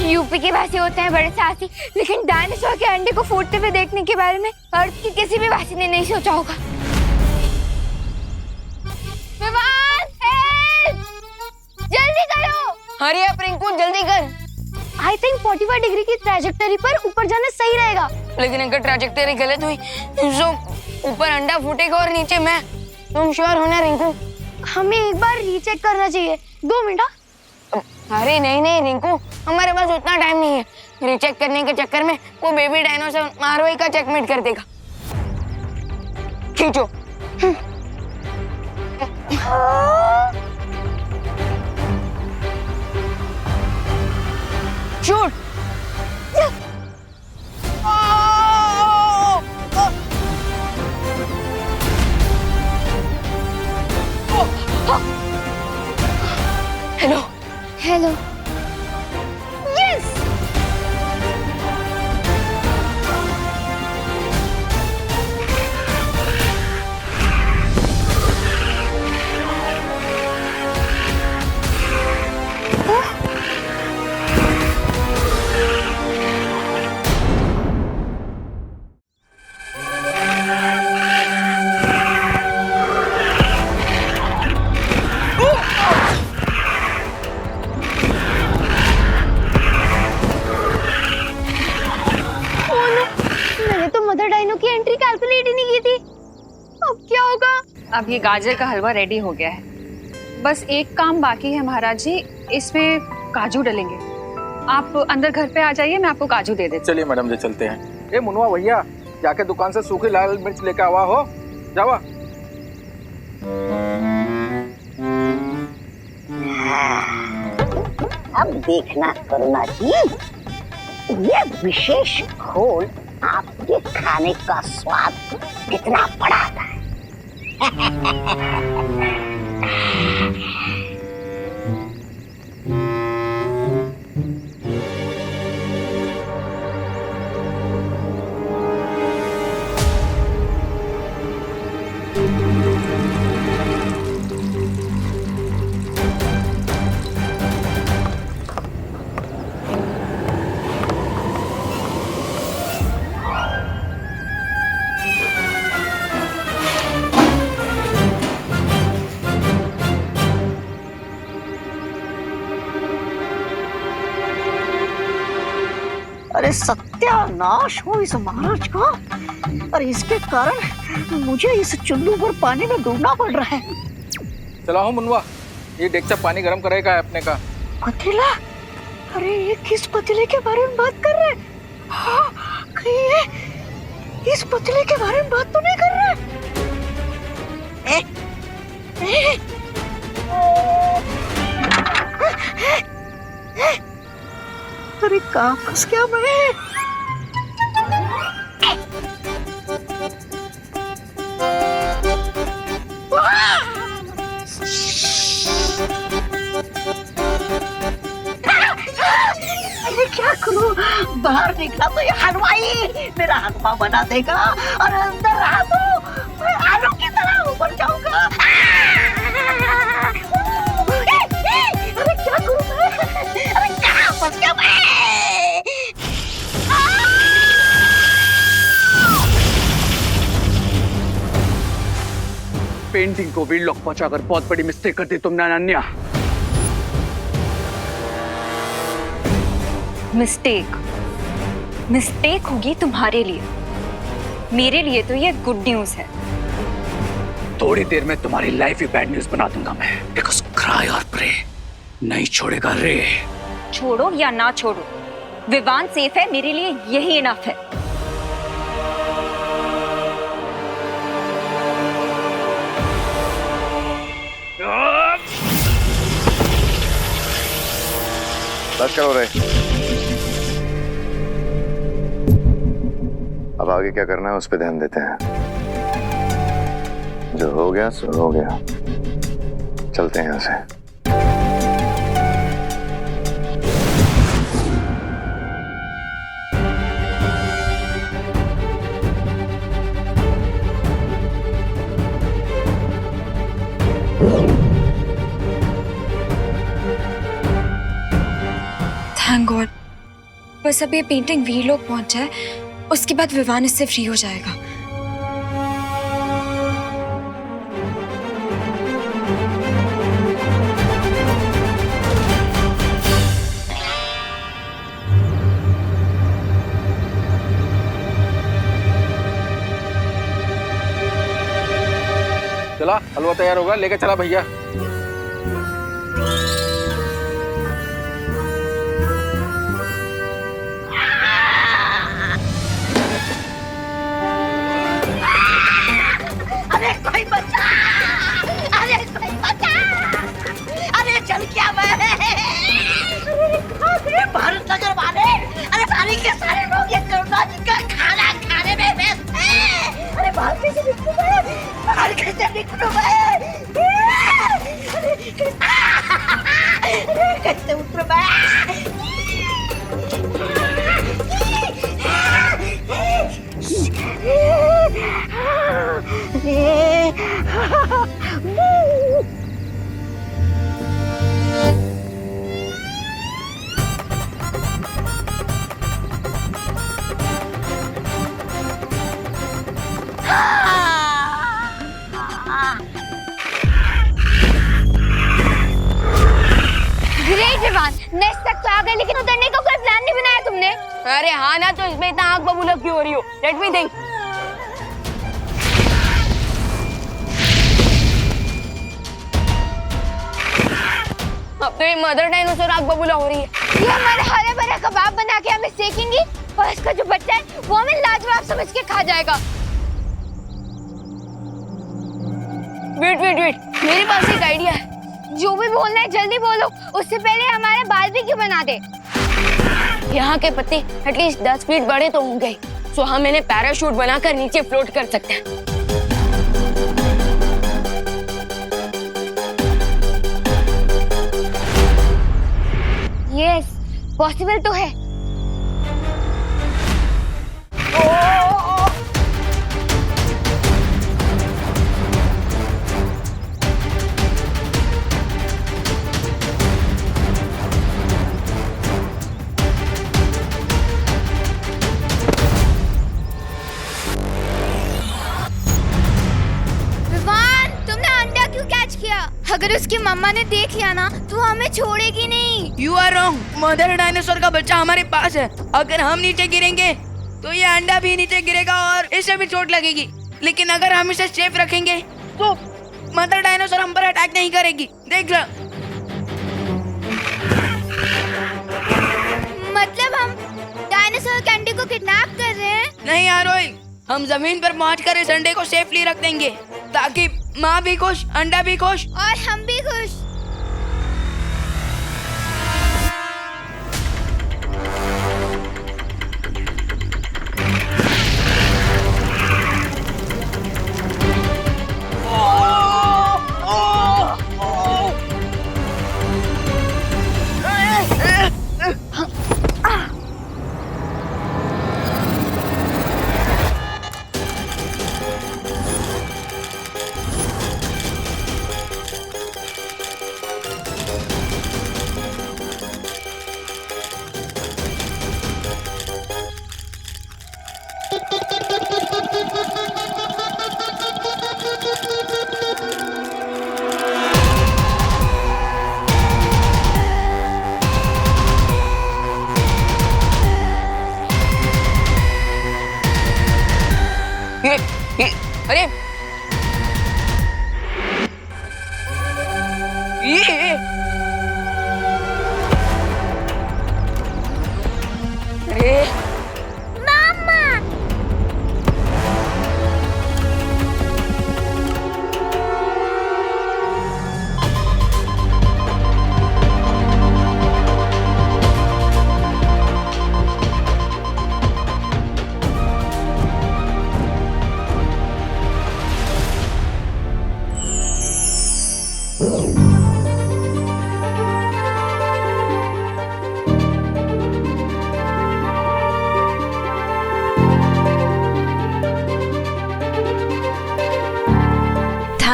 UP के वासी होते हैं बड़े साहसी, लेकिन डायनासोर के अंडे को फूटते हुए देखने के बारे में अर्थ की किसी भी वासी ने नहीं सोचा होगा। विवान, हेल्प! जल्दी करो! हरी अप रिंकू, जल्दी कर। आई थिंक 45 डिग्री की ट्रैजेक्टरी पर ऊपर जाना सही रहेगा। लेकिन अगर ट्रैजेक्टरी गलत हुई तो ऊपर अंडा फूटेगा और नीचे मैं। तुम श्योर हो ना रिंकू? हमें एक बार रीचेक करना चाहिए। 2 मिनट। अरे नहीं रिंकू, हमारे पास उतना टाइम नहीं है। रीचेक करने के चक्कर में वो बेबी डायनासोर मारवाई का चेकमेट कर देगा। खींचो। Shoot. Hello hello. Yes. Mother dino की एंट्री कैलकुलेट ही नहीं की थी। अब क्या होगा? अब ये गाजर का हलवा रेडी हो गया है, बस एक काम बाकी है महाराज जी, इसमें काजू डलेंगे। आप अंदर घर पे आ जाइए, मैं आपको काजू दे देती। चलिए मैडम जी, चलते हैं। ए मुनवा भैया, जाके दुकान से सूखी लाल मिर्च लेकर आवा हो, जावा। अब देखना करुणा जी, ये विशेष घोल आपके खाने का स्वाद कितना बढ़ाता है। अरे सत्यानाश हो इस महाराज का, और इसके कारण मुझे इस चुल्लू पर पानी में डूबना पड़ रहा है। चला हो मुनवा, ये डेक्चा पानी गर्म करेगा है अपने का। पतीला? अरे ये किस पतीले के बारे में बात कर रहे हैं? हाँ, कहीं ये इस पतीले के बारे में बात तो नहीं कर रहे? अरे कहाँ फंस गया मैं? अरे क्या करूं? बाहर निकला तो ये हलवाई मेरा हलवा बना देगा, और अंदर रहा तो मैं आलू की तरह ऊपर जाऊंगा। अरे क्या करूं मैं? अरे कहाँ फंस गया मैं? पेंटिंग को वीडलॉक पहुंचाकर बहुत बड़ी मिस्टेक कर दी तुमने अनन्या। मिस्टेक होगी तुम्हारे लिए, मेरे लिए तो ये गुड न्यूज है। थोड़ी देर में तुम्हारी लाइफ ही बैड न्यूज बना दूंगा मैं, बिकॉज़ नहीं छोड़ेगा रे। छोड़ो या ना छोड़ो, विवान सेफ है, मेरे लिए यही इनफ है। बस करो रे। अब आगे क्या करना है उस पर ध्यान देते हैं। जो हो गया सो हो गया, चलते हैं यहाँ से। थैंक गॉड, बस अब ये पेंटिंग वीर लोग पहुंच जाए, उसके बाद विवान इससे फ्री हो जाएगा। चला, हलवा तैयार होगा, लेके चला भैया। अरे कोई बचा, अरे कोई बचा, अरे चल क्या मैं भारत नगर वाले, अरे सारे के सारे लोग ये करुणा जी का खाना खाने में व्यस्त हैं। अरे बाहर कैसे निकलूं मैं, बाहर कैसे निकलूं मैं, अरे कैसे उतरूं मैं। ग्रेट विवान, नेक्स्ट तक तो आ गए, लेकिन उतरने का कोई प्लान नहीं बनाया तुमने। अरे हाँ ना, तो इसमें इतना आग बबूला क्यों हो रही हो? Let me think. अब तो ये मदर डायनासोर आग बबूला हो रही है। ये हमारे हरे भरे कबाब बना के हमें सेकेंगी और इसका जो बच्चा है वो हमें लाजवाब समझ के खा जाएगा। वेट वेट वेट, मेरे पास एक आइडिया है। जो भी बोलना है जल्दी बोलो, उससे पहले हमारे बाल भी क्यों बना दे। यहाँ के पत्ते एटलीस्ट 10 फीट बड़े तो होंगे, सो हम इन्हें पैराशूट बनाकर नीचे फ्लोट कर सकते हैं। यस, पॉसिबल तो है। अगर उसकी मम्मा ने देख लिया ना तो हमें छोड़ेगी नहीं। You are wrong. Mother dinosaur का बच्चा हमारे पास है। अगर हम नीचे गिरेंगे तो ये अंडा भी नीचे गिरेगा और इससे भी चोट लगेगी। लेकिन अगर हम इसे सेफ रखेंगे तो मदर डायनासोर हम पर अटैक नहीं करेगी। देख लो। मतलब हम डायनासोर के अंडे को किडनैप कर रहे हैं? नहीं आरोही, हम जमीन पर पहुंचकर इस अंडे को सेफली रख देंगे ताकि माँ भी खुश, अंडा भी खुश और हम भी खुश।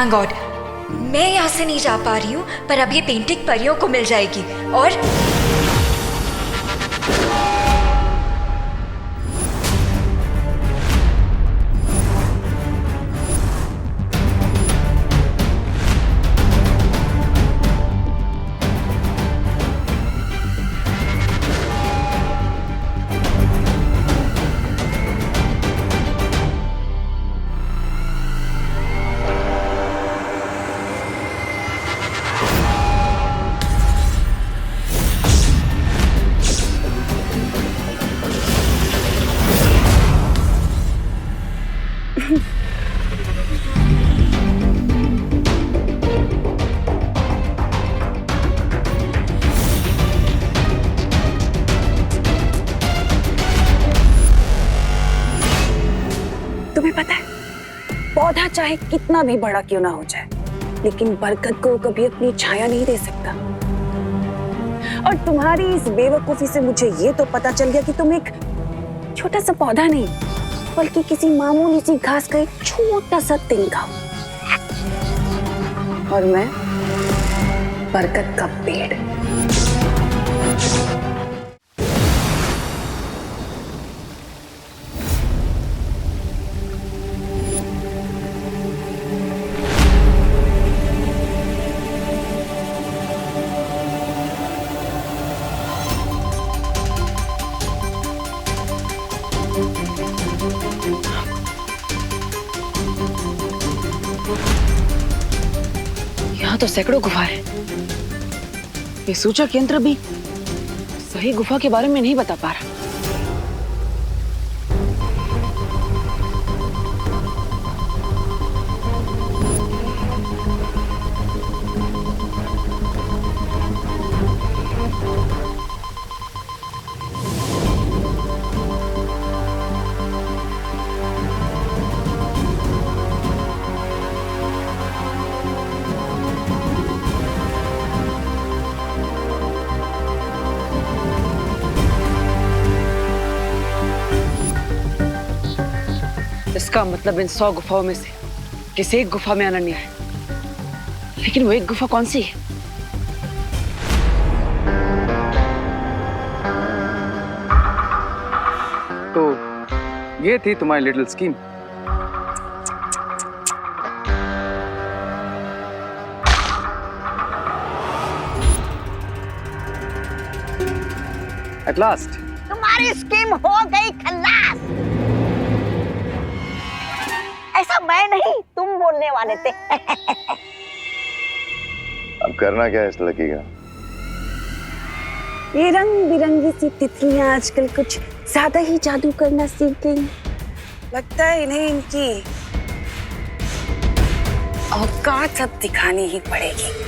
थैंक गॉड मैं यहाँ से नहीं जा पा रही हूँ, पर अब ये पेंटिंग परियों को मिल जाएगी। और तुम्हें पता है, पौधा चाहे कितना भी बड़ा क्यों ना हो जाए, लेकिन बरगद को कभी अपनी छाया नहीं दे सकता। और तुम्हारी इस बेवकूफी से मुझे ये तो पता चल गया कि तुम एक छोटा सा पौधा नहीं, बल्कि किसी मामूली सी घास का एक छोटा सा तिनका हो। और मैं बरगद का पेड़। यहाँ तो सैकड़ों गुफा है। ये सूचक यंत्र भी सही गुफा के बारे में नहीं बता पा रहा। इसका मतलब इन 100 गुफाओं में से किसी एक गुफा में अनन्या है, लेकिन वो एक गुफा कौन सी है? तो ये थी तुम्हारी लिटिल स्कीम। एट लास्ट तुम्हारी स्कीम हो गई खल्लास। ऐसा मैं नहीं, तुम बोलने वाले थे। अब करना क्या है इस लड़की का? ये रंग बिरंगी सी तितलियां आजकल कुछ ज्यादा ही जादू करना सीख गई। लगता है इन्हें इनकी औकात अब दिखानी ही पड़ेगी।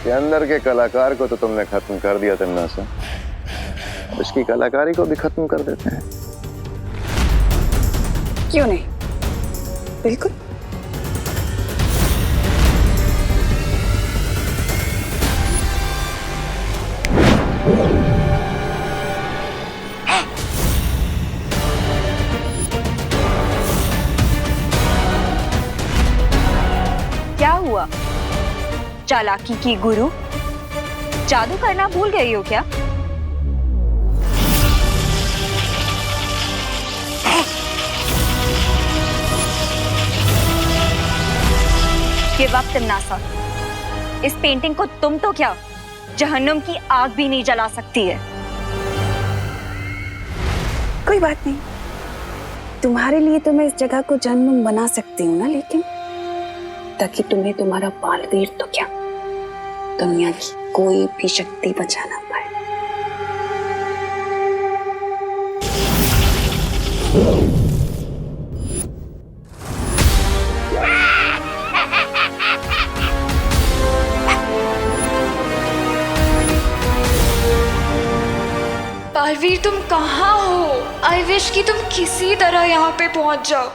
ये अंदर के कलाकार को तो तुमने खत्म कर दिया तन्ना से, इसकी कलाकारी को भी खत्म कर देते हैं। क्यों नहीं, बिल्कुल। क्या हुआ चालाकी की गुरु, जादू करना भूल गई हो क्या? ये वक्त नासा, इस पेंटिंग को तुम तो क्या जहन्नुम की आग भी नहीं जला सकती है। कोई बात नहीं, तुम्हारे लिए तो मैं इस जगह को जहन्नुम बना सकती हूँ ना, लेकिन ताकि तुम्हें तुम्हारा बालवीर तो क्या दुनिया की कोई भी शक्ति बचा ना पाए। बालवीर तुम कहाँ हो? आई विश कि तुम किसी तरह यहाँ पे पहुंच जाओ।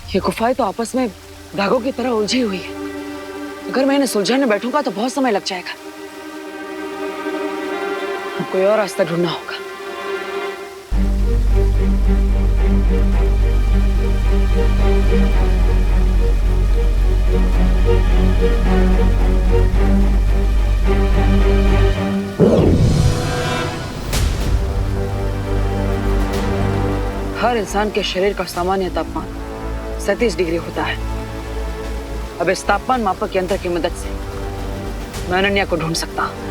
ये गुफाएं तो आपस में धागों की तरह उलझी हुई है। अगर मैं इन्हें सुलझाने बैठूंगा तो बहुत समय लग जाएगा। अब कोई और रास्ता ढूंढना होगा। हर इंसान के शरीर का सामान्य तापमान 37 डिग्री होता है। अब इस तापमान मापक यंत्र की मदद से मैं अनन्या को ढूंढ सकता हूं।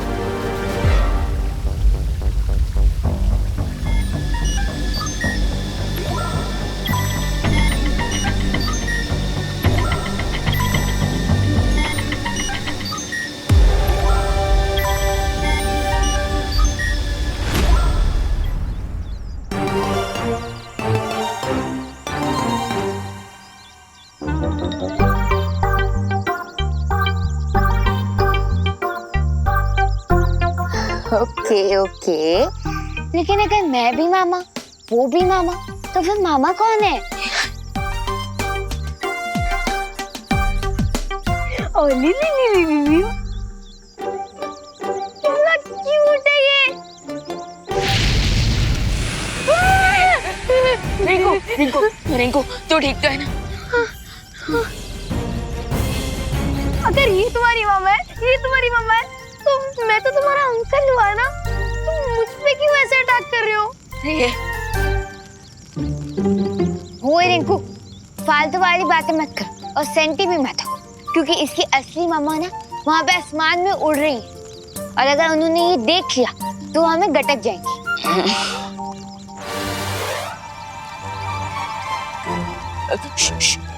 ओके ओके, लेकिन अगर मैं भी मामा, वो भी मामा, तो फिर मामा कौन है? ओ ली कितना क्यूट है ये। रिंकू रिंकू रिंकू, तो ठीक तो है ना? अगर ये तुम्हारी मामा है, ये तुम्हारी मामा है, तो मैं तो तुम्हारा अंकल हुआ ना। तुम मुझ पे क्यों ऐसे अटैक कर रहे हो? ओए रिंकू, फालतू वाली बातें मत कर और सेंटी भी मत हो, क्योंकि इसकी असली मामा ना वहाँ पे आसमान में उड़ रही है और अगर उन्होंने ये देख लिया तो हमें गटक जाएंगी।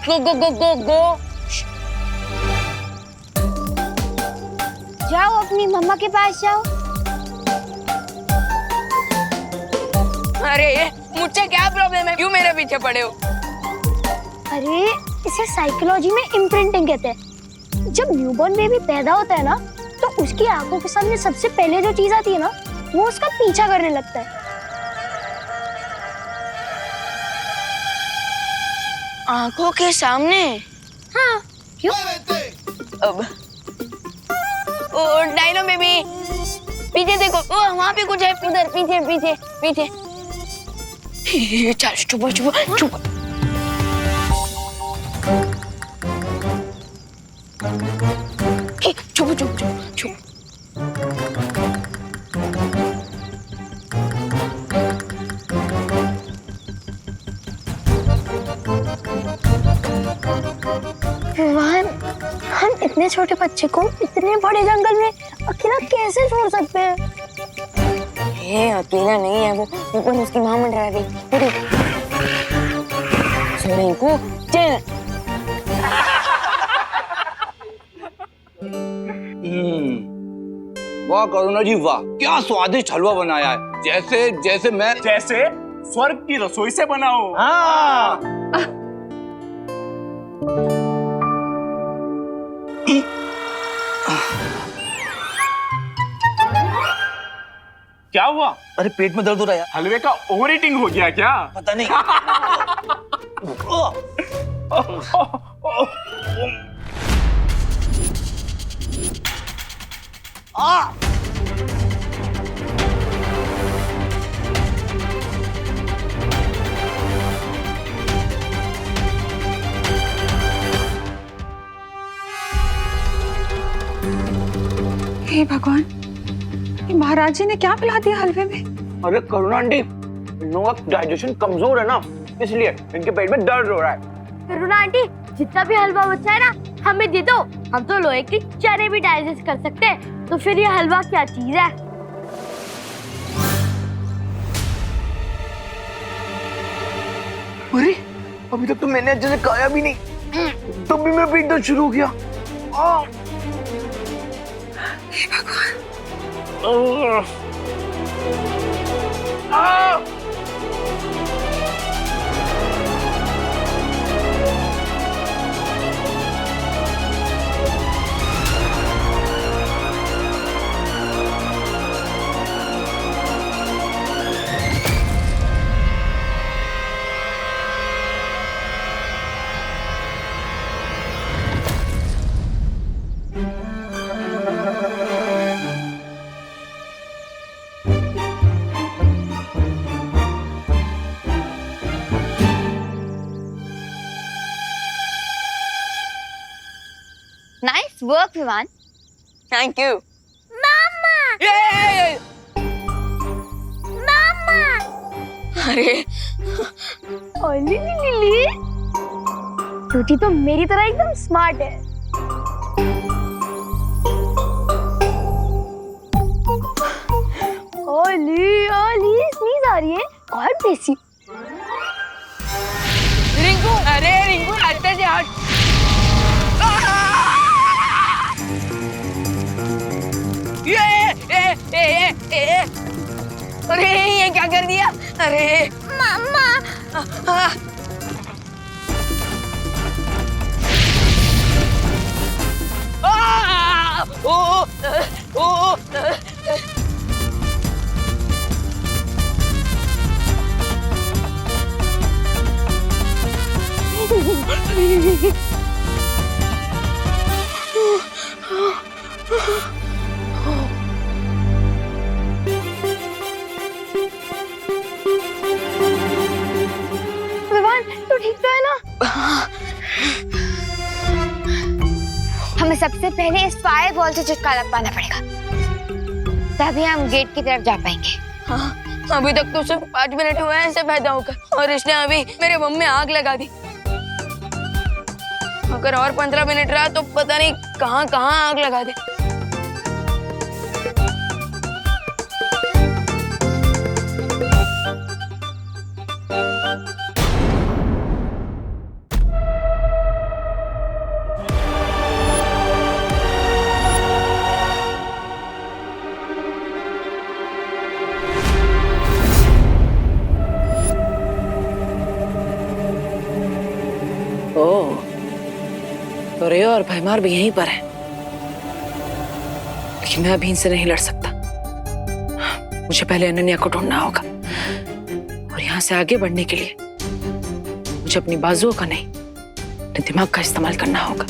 गो गो गो गो गो। जाओ अपनी मम्मा के पास जाओ। अरे मुझसे क्या प्रॉब्लम है, क्यों मेरे पीछे पड़े हो? अरे इसे साइकोलॉजी में इम्प्रिंटिंग कहते हैं। जब न्यूबॉर्न बेबी पैदा होता है ना, तो उसकी आंखों के सामने सबसे पहले जो चीज आती है ना, वो उसका पीछा करने लगता है। आंखों के सामने? हाँ, क्यों? अब ओ डायनो बेबी, पीछे देखो, ओ वहाँ पे कुछ है, उधर पीछे पीछे पीछे। चल चुप चुप चुप। चुप चुप चुप चुप। विवान, हम इतने छोटे बच्चे को इतने बड़े जंगल में अकेला कैसे छोड़ सकते हैं? ये अकेला नहीं है, वो ऊपर उसकी माँ मंडरा गई। रिंकू चल। वाह करुणा जी वाह, क्या स्वादिष्ट हलवा बनाया है, जैसे जैसे मैं जैसे स्वर्ग की रसोई से बना हो। हाँ। क्या हुआ? अरे पेट में दर्द हो रहा है। हलवे का ओवर ईटिंग हो गया क्या? पता नहीं। हे भगवान, ये महाराज जी ने क्या पिला दिया हलवे में? अरे करुणा आंटी, इन लोगों का डाइजेशन कमजोर है ना, इसलिए इनके पेट में दर्द हो रहा है। करुणा आंटी, जितना भी हलवा बचा है ना, हमें दे दो, हम तो लोहे के चने भी डाइजेस्ट कर सकते हैं, तो फिर ये हलवा क्या चीज है? अरे अभी तक तो मैंने अच्छे से खाया भी नहीं, तब भी मेरा पेट दर्द शुरू हो गया। हे भगवान। Nice work Vivaan. Thank you. अरे लिली, टूटी तो मेरी तरह एकदम स्मार्ट है। ओली स्नीज आ रही है, और बेसी। रिंकू, अरे रिंकू हटते जा, हट। अरे ये क्या कर दिया? अरे मम्मा, विवान तू ठीक तो है ना? हमें सबसे पहले इस फायर वॉल से छुटकारा पाना पड़ेगा, तभी हम गेट की तरफ जा पाएंगे। हाँ, अभी तक तो सिर्फ 5 मिनट हुए हैं इसे पैदा होकर, और इसने अभी मेरे बम में आग लगा दी। अगर और 15 मिनट रहा तो पता नहीं कहाँ कहाँ आग लगा दे। ओह, तो रे और भैमार भी यहीं पर है, लेकिन मैं अभी इनसे नहीं लड़ सकता। मुझे पहले अनन्या को ढूंढना होगा, और यहाँ से आगे बढ़ने के लिए मुझे अपनी बाजुओं का नहीं, अपने दिमाग का इस्तेमाल करना होगा।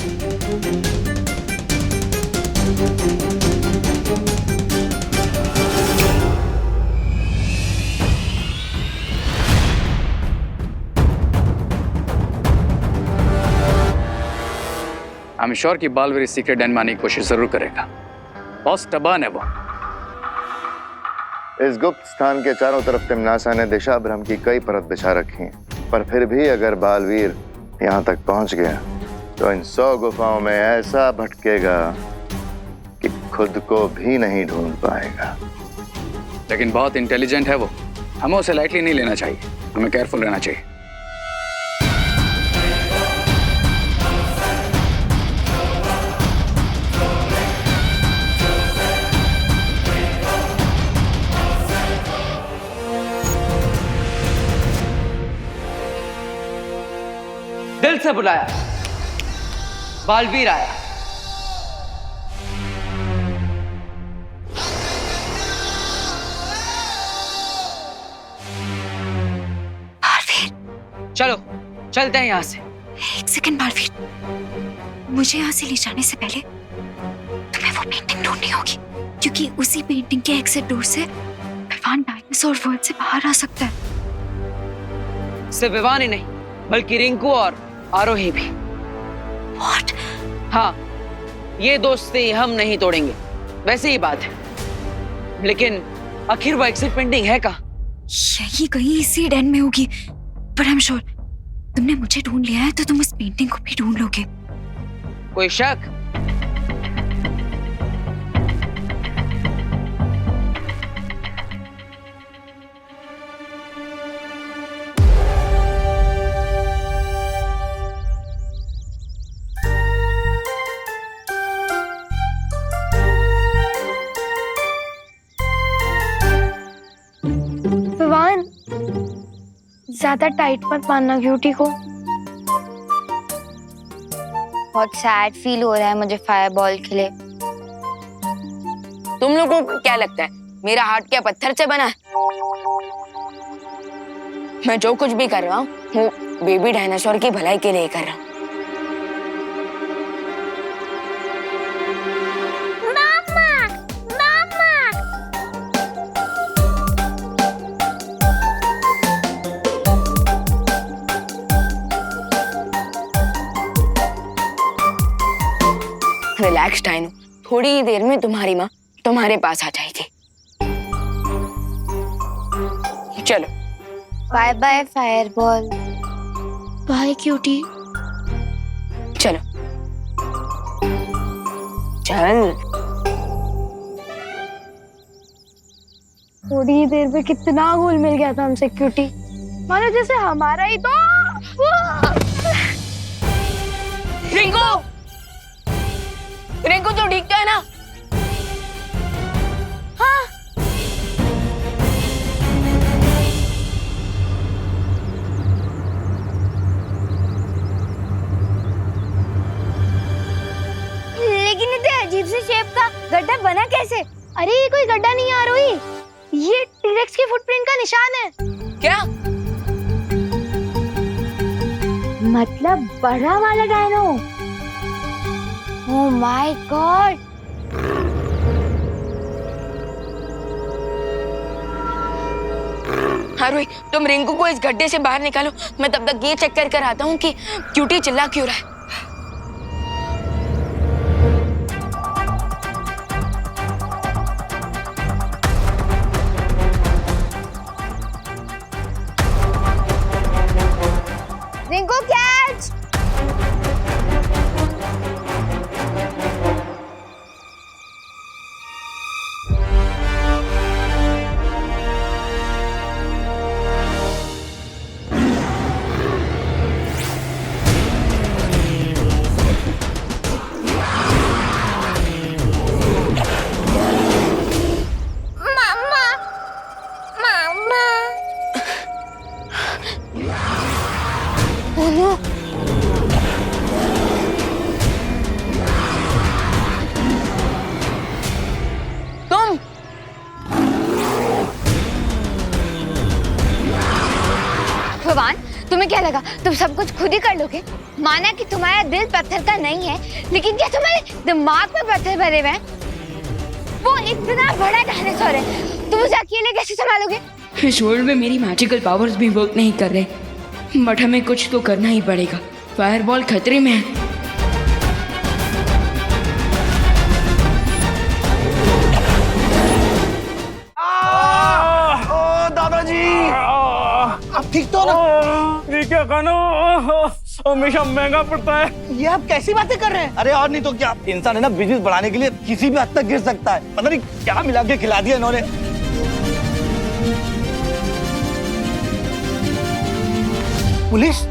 आई एम श्योर कि बालवीर इस सीक्रेट डैन में आने की कोशिश जरूर करेगा। बॉस टबान है वो। इस गुप्त स्थान के चारों तरफ तिमनासा ने दिशा भ्रम की कई परत बिछा रखी हैं, पर फिर भी अगर बालवीर यहाँ तक पहुँच गया तो इन 100 गुफाओं में ऐसा भटकेगा कि खुद को भी नहीं ढूंढ पाएगा। लेकिन बहुत इंटेलिजेंट है वो, हमें उसे लाइटली नहीं लेना चाहिए, हमें केयरफुल रहना चाहिए। दिल से बुलाया, बालवीर आया। बालवीर, चलो चलते हैं यहाँ से। एक सेकंड बालवीर, मुझे यहाँ से ले जाने से पहले तुम्हें वो पेंटिंग ढूंढनी होगी, क्योंकि उसी पेंटिंग के एग्जिट डोर से विवान डायनासोर वर्ल्ड से बाहर आ सकता है। सिर्फ विवान ही नहीं, बल्कि रिंकू और आरोही भी। What? हाँ, ये दोस्ती हम नहीं तोड़ेंगे, वैसे ही बात है। लेकिन आखिर वो एग्जिट पेंटिंग है कहाँ? यही कहीं इसी डैन में होगी, पर आई एम श्योर तुमने मुझे ढूंढ लिया है तो तुम उस पेंटिंग को भी ढूंढ लोगे। कोई शक? विवान, ज्यादा टाइट मत बांधना क्यूटी को। बहुत सैड फील हो रहा है मुझे फायरबॉल के लिए। तुम लोगों को क्या लगता है मेरा हार्ट क्या पत्थर से बना है? मैं जो कुछ भी कर रहा हूँ वो बेबी डायनासोर की भलाई के लिए कर रहा हूँ। रिलैक्स डाइनो, थोड़ी ही देर में तुम्हारी माँ तुम्हारे पास आ जाएगी। चलो bye bye fireball. Bye cutie. चलो चल। थोड़ी ही देर में कितना घुल मिल गया था हमसे क्यूटी, मानो जैसे हमारा ही तो। रिंकू, रिंकू तो ठीक है ना? हाँ। लेकिन इतने अजीब से शेप का गड्ढा बना कैसे? अरे ये कोई गड्ढा नहीं आ रही, ये टीरेक्स के फुटप्रिंट का निशान है। क्या मतलब बड़ा वाला डायनो? Oh my god. हारुई, तुम रिंकू को इस गड्ढे से बाहर निकालो, मैं तब तक ये चेक कर आता हूँ कि क्यूटी चिल्ला क्यों रहा है। रिंकू कैच। भगवान, तुम्हें क्या लगा तुम सब कुछ खुद ही कर लोगे? माना कि तुम्हारा दिल पत्थर का नहीं है, लेकिन क्या तुम्हारे दिमाग में पत्थर भरे हुए हैं? वो इतना बड़ा डायनासोर है, तुम उसे अकेले कैसे संभालोगे? इस वर्ल्ड में मेरी मैजिकल पावर्स भी वर्क नहीं कर रहे, बट हमें कुछ तो करना ही पड़ेगा। फायरबॉल खतरे में है। आप ठीक तो ना? ठीक है खानो, हमेशा महंगा पड़ता है। ये आप कैसी बातें कर रहे हैं? अरे और नहीं तो क्या, इंसान है ना बिजनेस बढ़ाने के लिए किसी भी हद तक गिर सकता है। पता नहीं क्या मिला के खिला दिया इन्होंने। पुलिस?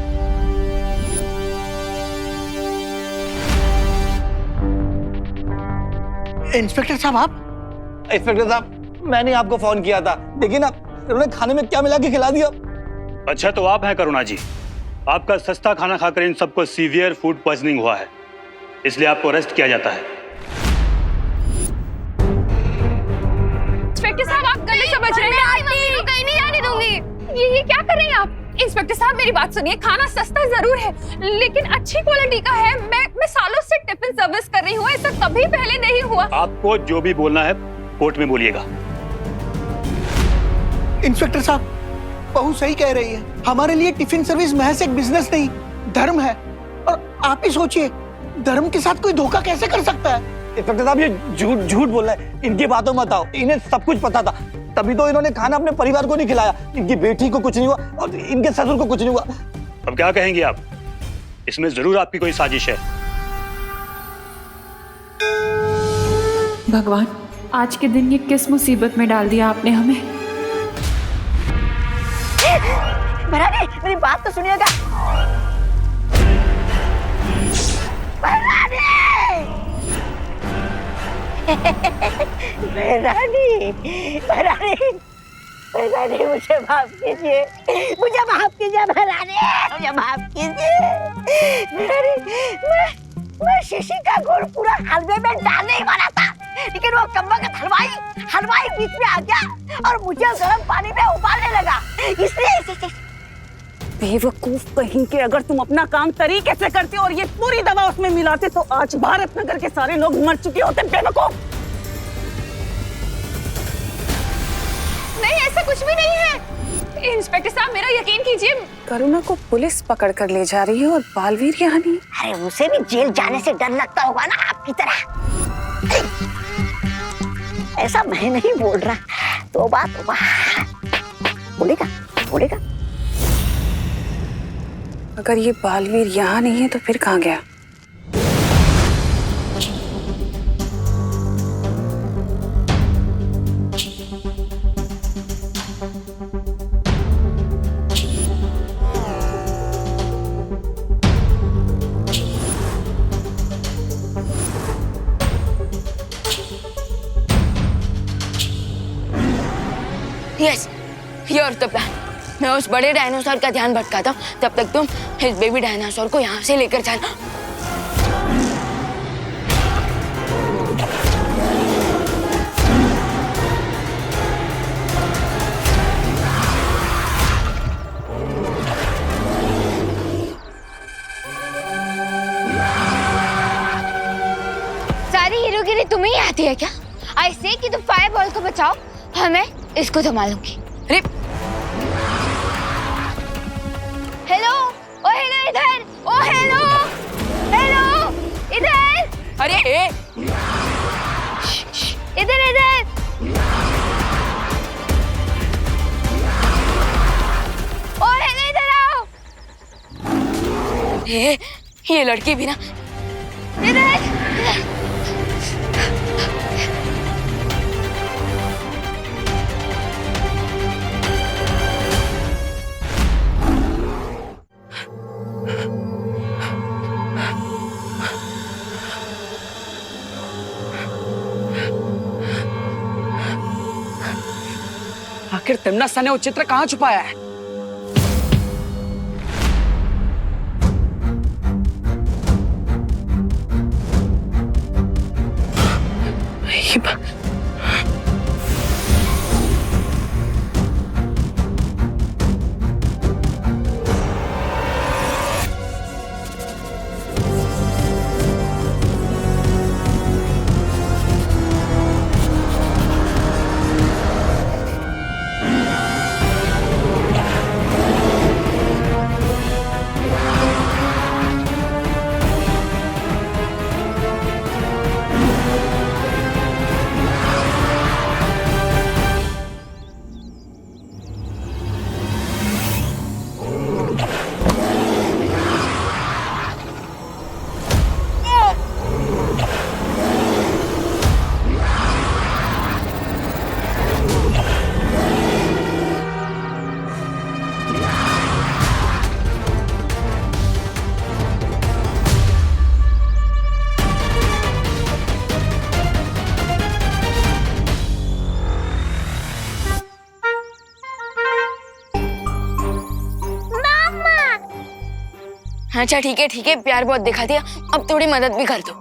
इंस्पेक्टर साहब आप? इंस्पेक्टर साहब, मैंने आपको फोन किया था, देखिए ना इन्होंने खाने में क्या मिला के खिला दिया। अच्छा तो आप हैं करुणा जी, आपका सस्ता खाना खाकर इन सबको सीवियर फूड पॉइजनिंग हुआ है, इसलिए आपको अरेस्ट किया जाता है। इंस्पेक्टर साहब आप गलत समझ रहे हैं, मम्मी को कहीं नहीं जाने दूंगी। ये क्या कर रहे हैं आप? इंस्पेक्टर साहब मेरी बात सुनिए, खाना सस्ता जरूर है लेकिन अच्छी क्वालिटी का है। मैं सालों से टिफिन सर्विस कर रही हूँ, ऐसा कभी पहले नहीं हुआ। आपको जो भी बोलना है कोर्ट में बोलिएगा। इंस्पेक्टर साहब, बहू सही कह रही है, हमारे लिए टिफिन सर्विस महज एक बिजनेस नहीं धर्म है। और आप ही सोचिए, धर्म के साथ कोई धोखा कैसे कर सकता है? इंस्पेक्टर साहब ये झूठ झूठ बोल रहा है, इनकी बातों मत आओ, इन्हें सब कुछ पता था, तभी तो इन्होंने खाना अपने परिवार को नहीं खिलाया। इनकी बेटी को कुछ नहीं हुआ और इनके ससुर को कुछ नहीं हुआ। अब क्या कहेंगे आप? इसमें जरूर आपकी कोई साजिश है। भगवान, आज के दिन ये किस मुसीबत में डाल दिया आपने हमें। महारानी मेरी बात तो सुनिएगा। महारानी महारानी महारानी महारानी मुझे माफ कीजिए, मुझे माफ कीजिए महारानी, मुझे माफ कीजिए महारानी। मैं शीशी का गुड़ पूरा हलवे में डालने ही वाला था, लेकिन वो कम्बख्त हलवाई बीच में आ गया और मुझे गर्म पानी में उबालने लगा, इसलिए। बेवकूफ कहीं के, अगर तुम अपना काम तरीके से करते और ये पूरी दवा उसमें मिलाते तो आज भारत नगर के सारे लोग मर चुके होते। बेवकूफ। नहीं, ऐसा कुछ भी नहीं है। इंस्पेक्टर साहब, मेरा यकीन कीजिए। करुणा को पुलिस पकड़ कर ले जा रही है और बालवीर यहाँ नहीं। अरे उसे भी जेल जाने से डर लगता होगा ना आपकी तरह। ऐसा मैं नहीं बोल रहा, तौबा तौबा। बोलेगा। अगर ये बालवीर यहाँ नहीं है तो फिर कहाँ गया? Yes, your the plan. मैं उस बड़े डायनासोर का ध्यान भटकाता हूँ, तब तक तुम इस बेबी डायनासोर को यहाँ से लेकर जाना। सारी हीरोगिरी तुम्हें ही आती है क्या? ऐसे कि तुम फायर बॉल को बचाओ और मैं इसको संभालूंगी। हेलो, ओ हेलो इधर, ओ हेलो हेलो इधर। अरे इधर इधर। ओ हेलो इधर आओ। ये लड़की भी ना। इधर। आखिर तिम्नासा ने वो चित्र कहाँ छुपाया है? अच्छा ठीक है, प्यार बहुत दिखा दिया, अब थोड़ी मदद भी कर दो।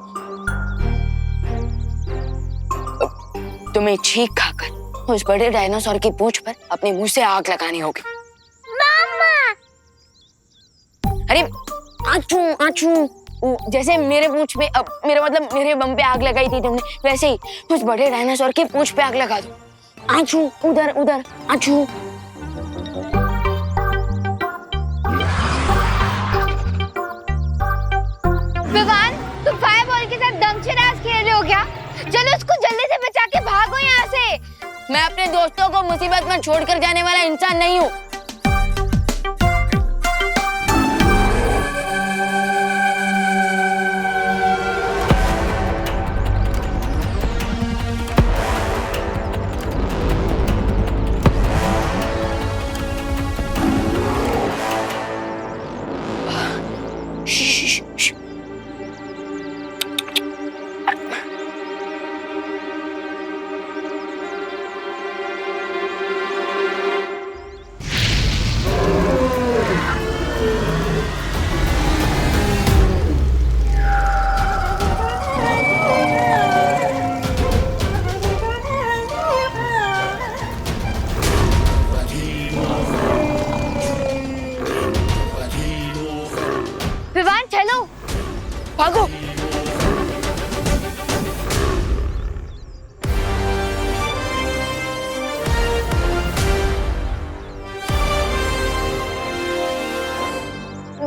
तुम्हें छींक खाकर उस बड़े डायनासोर की पूंछ पर अपने मुंह से आग लगानी होगी। मामा। अरे आचू आचू, जैसे मेरे पूंछ पे, अब मेरा मतलब मेरे बम पे आग लगाई थी तुमने, वैसे ही उस बड़े डायनासोर की पूंछ पे आग लगा दो। आचू, उधर आचू। विवान, तुम फायर बॉल के साथ दमशराज खेल रहे हो क्या? चलो उसको जल्दी से बचा के भागो यहाँ से। मैं अपने दोस्तों को मुसीबत में छोड़कर जाने वाला इंसान नहीं हूँ। भागो।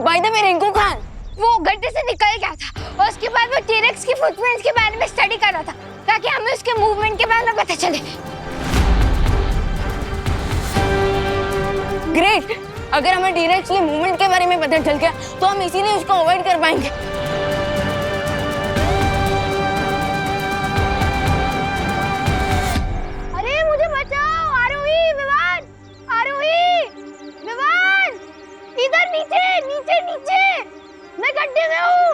By the way Rinku Khan, वो गड्ढे से निकल गया था और उसके बाद वो टी-रेक्स की फुटप्रिंट्स के बारे में स्टडी कर रहा था ताकि हमें उसके मूवमेंट के बारे में पता चले। ग्रेट, अगर हमें टी-रेक्स के मूवमेंट के बारे में पता चल गया तो हम इसीलिए उसको अवॉइड कर पाएंगे। अरे मुझे बचाओ, आरोही, विवान, आरोही, विवान, इधर नीचे नीचे नीचे, मैं गड्ढे में हूँ।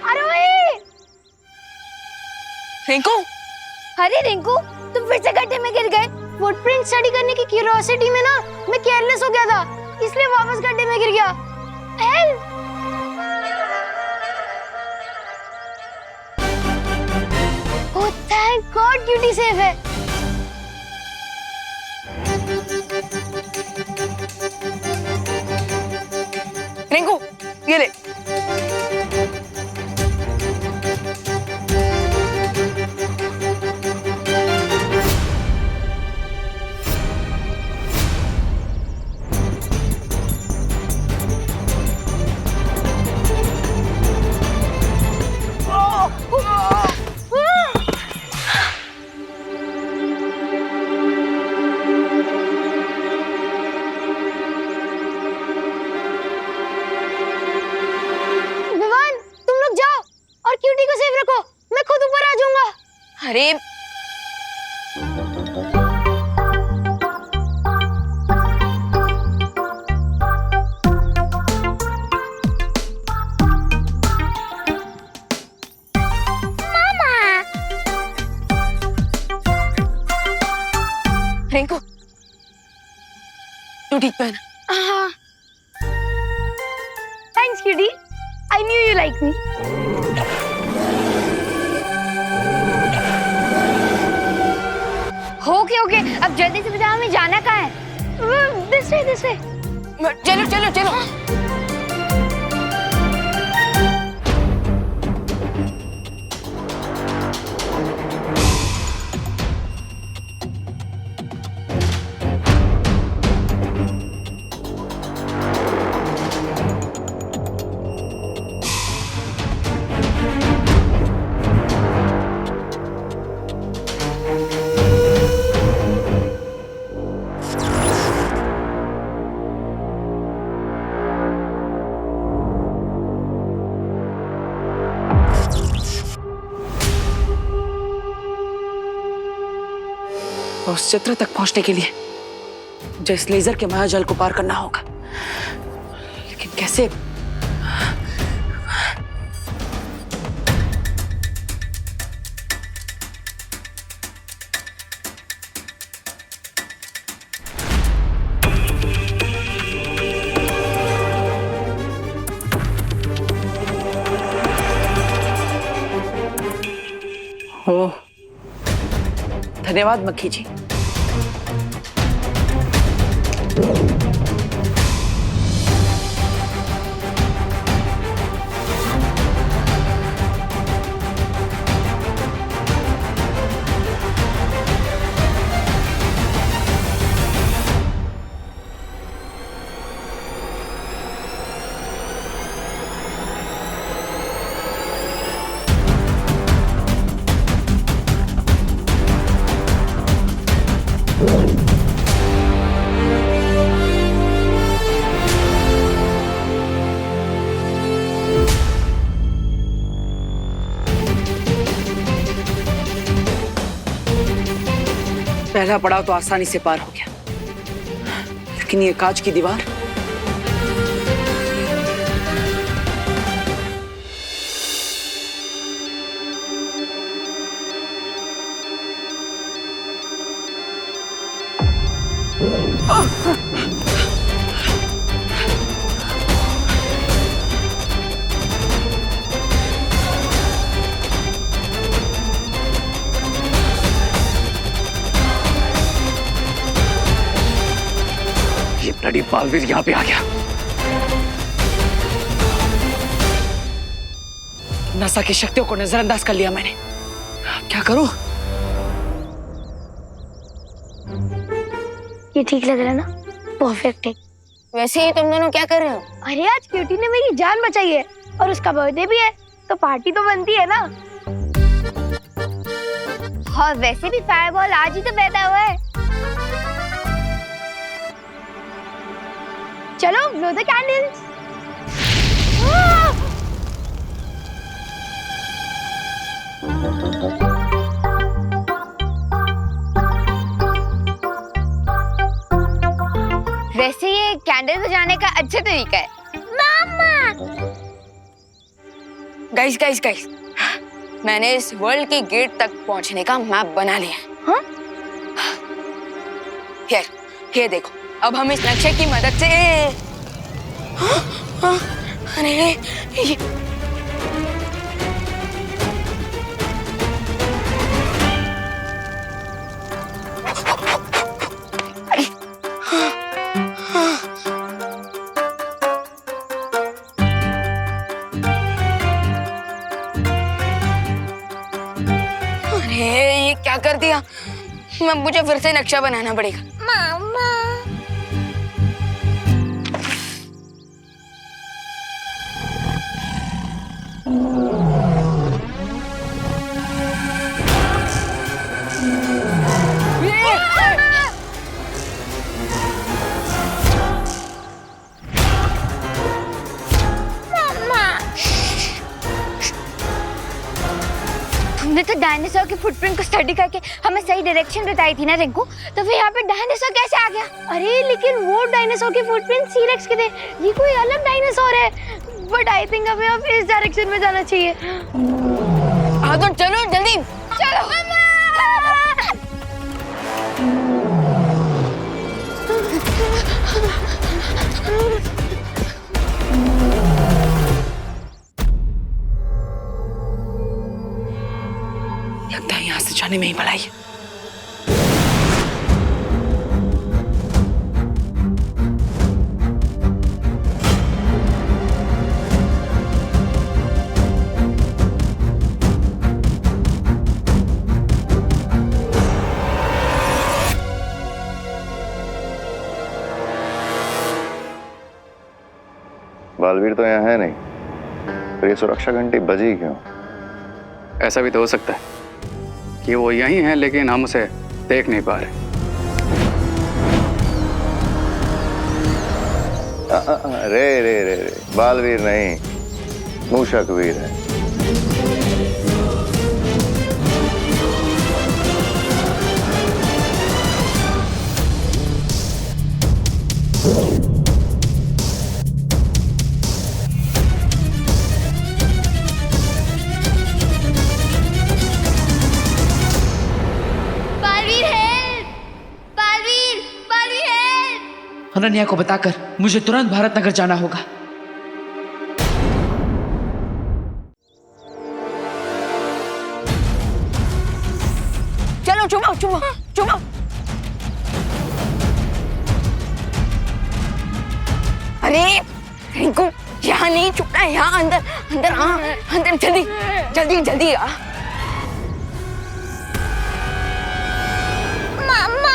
आरोही। रिंकू, अरे रिंकू, तुम फिर से गड्ढे में गिर गए। फुटप्रिंट स्टडी करने की क्यूरियोसिटी में ना मैं केयरलेस हो गया था, इसलिए वापस गड्ढे में गिर गया। Help. Oh thank God, cutie safe है। रिंकू, ये ले। अरे रिंकू, तू ठीक पहना। हाँ। Thanks cutie, I knew you like me. Okay, अब जल्दी से बताओ हमें जाना कहाँ है? This way. चलो चलो चलो। उस चित्र तक पहुंचने के लिए मुझे इस लेजर के मायाजाल को पार करना होगा, लेकिन कैसे? ओह, धन्यवाद मक्खी जी। पहला पड़ाव तो आसानी से पार हो गया, लेकिन ये कांच की दीवार। ब्लडी बालवीर यहाँ पे आ गया। नासा की शक्तियों को नजरअंदाज कर लिया मैंने। अब क्या करूं? ये ठीक लग रहा है ना? परफेक्ट है। वैसे ही तुम दोनों क्या कर रहे हो? अरे आज क्यूटी ने मेरी जान बचाई है और उसका बर्थडे भी है, तो पार्टी तो बनती है ना। और वैसे भी फायरबॉल आज ही तो पैदा हुआ है। चलो ब्लो द कैंडल्स। वैसे ये कैंडल बजाने का अच्छा तरीका है। मामा गाइस गाइस गाइस, मैंने इस वर्ल्ड के गेट तक पहुंचने का मैप बना लिया है। हाँ? ये देखो, अब हम इस नक्शे की मदद से अरे ये क्या कर दिया? मुझे फिर से नक्शा बनाना पड़ेगा। मामा हमने तो डायनासोर के फुटप्रिंट को स्टडी करके हमें सही डायरेक्शन बताई थी ना रिंकू, तो फिर यहाँ पे डायनासोर कैसे आ गया? अरे लेकिन वो डायनासोर के फुटप्रिंट सीरेक्स के थे, ये कोई अलग डायनासोर है। बट आई थिंक हमें अब इस डायरेक्शन में जाना चाहिए। हाँ तो चलो जल्दी चलो। लगता है यहाँ से जाने में ही भलाई है। बालवीर तो यहाँ है नहीं, तो ये सुरक्षा घंटी बजी क्यों? ऐसा भी तो हो सकता है कि वो यहीं है लेकिन हम उसे देख नहीं पा रहे। रे रे रे रे, बालवीर नहीं, मूषक वीर है। अनन्या को बताकर मुझे तुरंत भारत नगर जाना होगा। चलो चुपो चुपो चुपो। अरे रिंकू, यहाँ नहीं छुपना है, यहाँ अंदर अंदर आ, अंदर जल्दी जल्दी जल्दी आ। मामा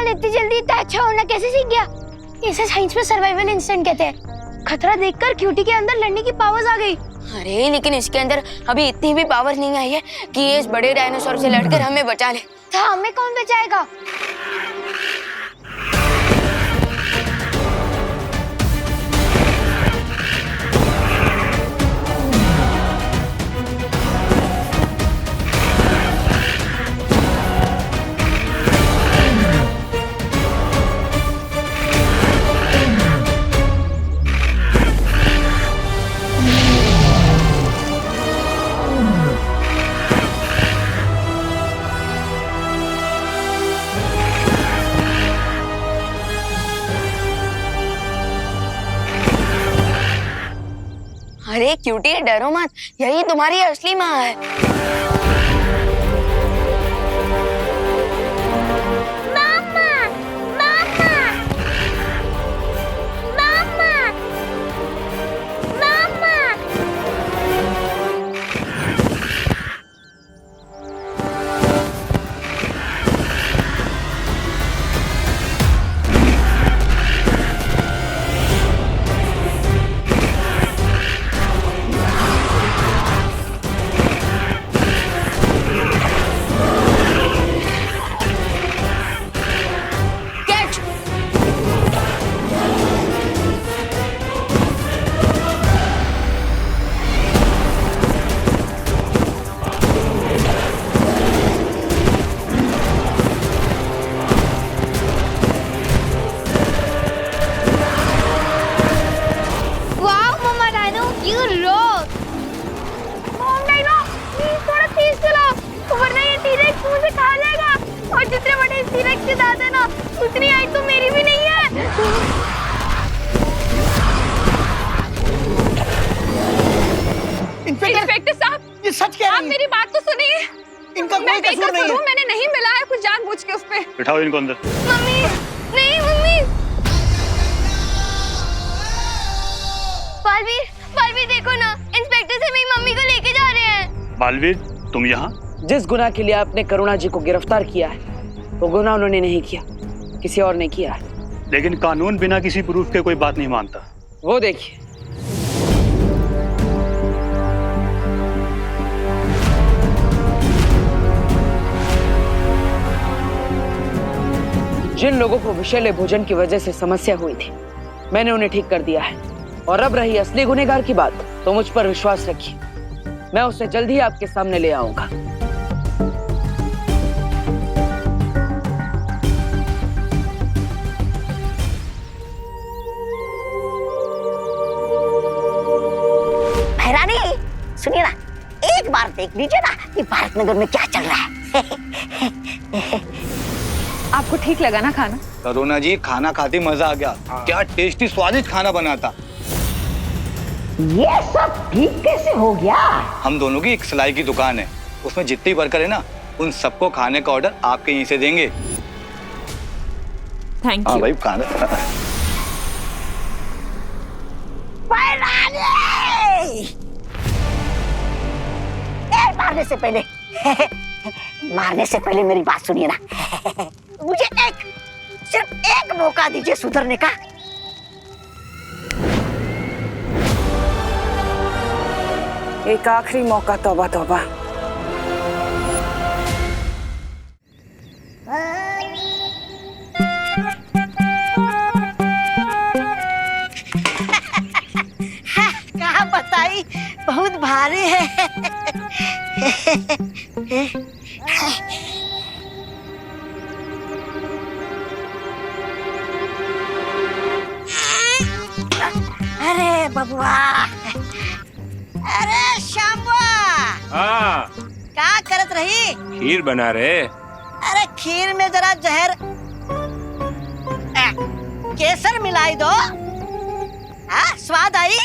इतनी जल्दी इतना अच्छा होना कैसे सीख गया? इसे साइंस में सर्वाइवल इंस्टिंक्ट कहते हैं। खतरा देखकर क्यूटी के अंदर लड़ने की पावर्स आ गई। अरे लेकिन इसके अंदर अभी इतनी भी पावर नहीं आई है कि ये इस बड़े डायनासोर से लड़कर हमें बचा ले। तो हमें कौन बचाएगा? अरे क्यूटी डरो मत, यही तुम्हारी असली माँ है। मामा, मामा, मामा, मामा। उतनी हाइट तो मेरी भी नहीं है। इंस्पेक्टर साहब, ये सच कह रही आप है। मेरी बात तो सुनिए। इनका मैं कोई कसूर नहीं है। मैंने नहीं मिलाया कुछ जानबूझ के उस पे। बिठाओ इनको अंदर। मम्मी, नहीं मम्मी। बालवीर, बालवीर देखो ना, इंस्पेक्टर से मेरी मम्मी को लेके जा रहे हैं। बालवीर, तुम यहाँ? जिस गुनाह के लिए आपने करुणा जी को गिरफ्तार किया है, वो गुनाह उन्होंने नहीं किया, किसी और ने किया है। लेकिन कानून बिना किसी प्रूफ के कोई बात नहीं मानता। वो देखिए, जिन लोगों को विषैले भोजन की वजह से समस्या हुई थी, मैंने उन्हें ठीक कर दिया है। और अब रही असली गुनहगार की बात, तो मुझ पर विश्वास रखिए, मैं उसे जल्द ही आपके सामने ले आऊंगा। महारानी, सुनिए ना, एक बार देख लीजिए ना कि भारत नगर में क्या चल रहा है। आपको ठीक लगा ना खाना? करुणा जी, खाना खाते मजा आ गया। क्या टेस्टी स्वादिष्ट खाना बना था। ये सब ठीक कैसे हो गया? हम दोनों की एक सिलाई की दुकान है, उसमें जितनी वर्कर है ना, उन सबको खाने का ऑर्डर आपके यहीं से देंगे। थैंक हाँ यू। भाई, खाना। मारने से पहले मारने से पहले मेरी बात सुनिए ना। मुझे सिर्फ एक मौका दीजिए सुधरने का। एक आखिरी मौका, तौबा तौबा। कहाँ बताई, बहुत भारी है। अरे बबुआ, अरे शामुआ, हाँ, क्या करत रही? खीर बना रहे। अरे खीर में जरा जहर केसर मिलाई दो। हाँ, स्वाद आई।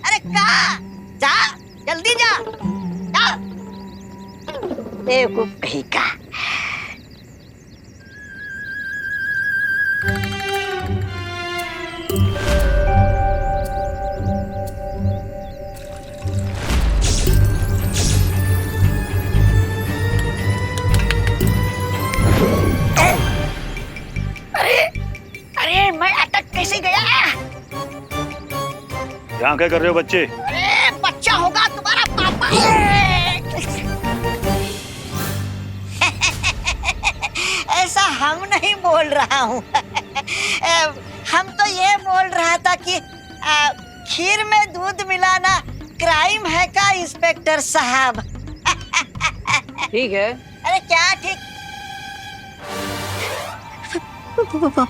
अरे का जा, जल्दी जा, जा। बेवकूफ कहीं का। यहाँ क्या कर रहे हो बच्चे? अरे बच्चा होगा तुम्हारा पापा। ऐसा हम नहीं बोल रहा हूँ। हम तो ये बोल रहा था कि खीर में दूध मिलाना क्राइम है का इंस्पेक्टर साहब? ठीक है। अरे क्या ठीक?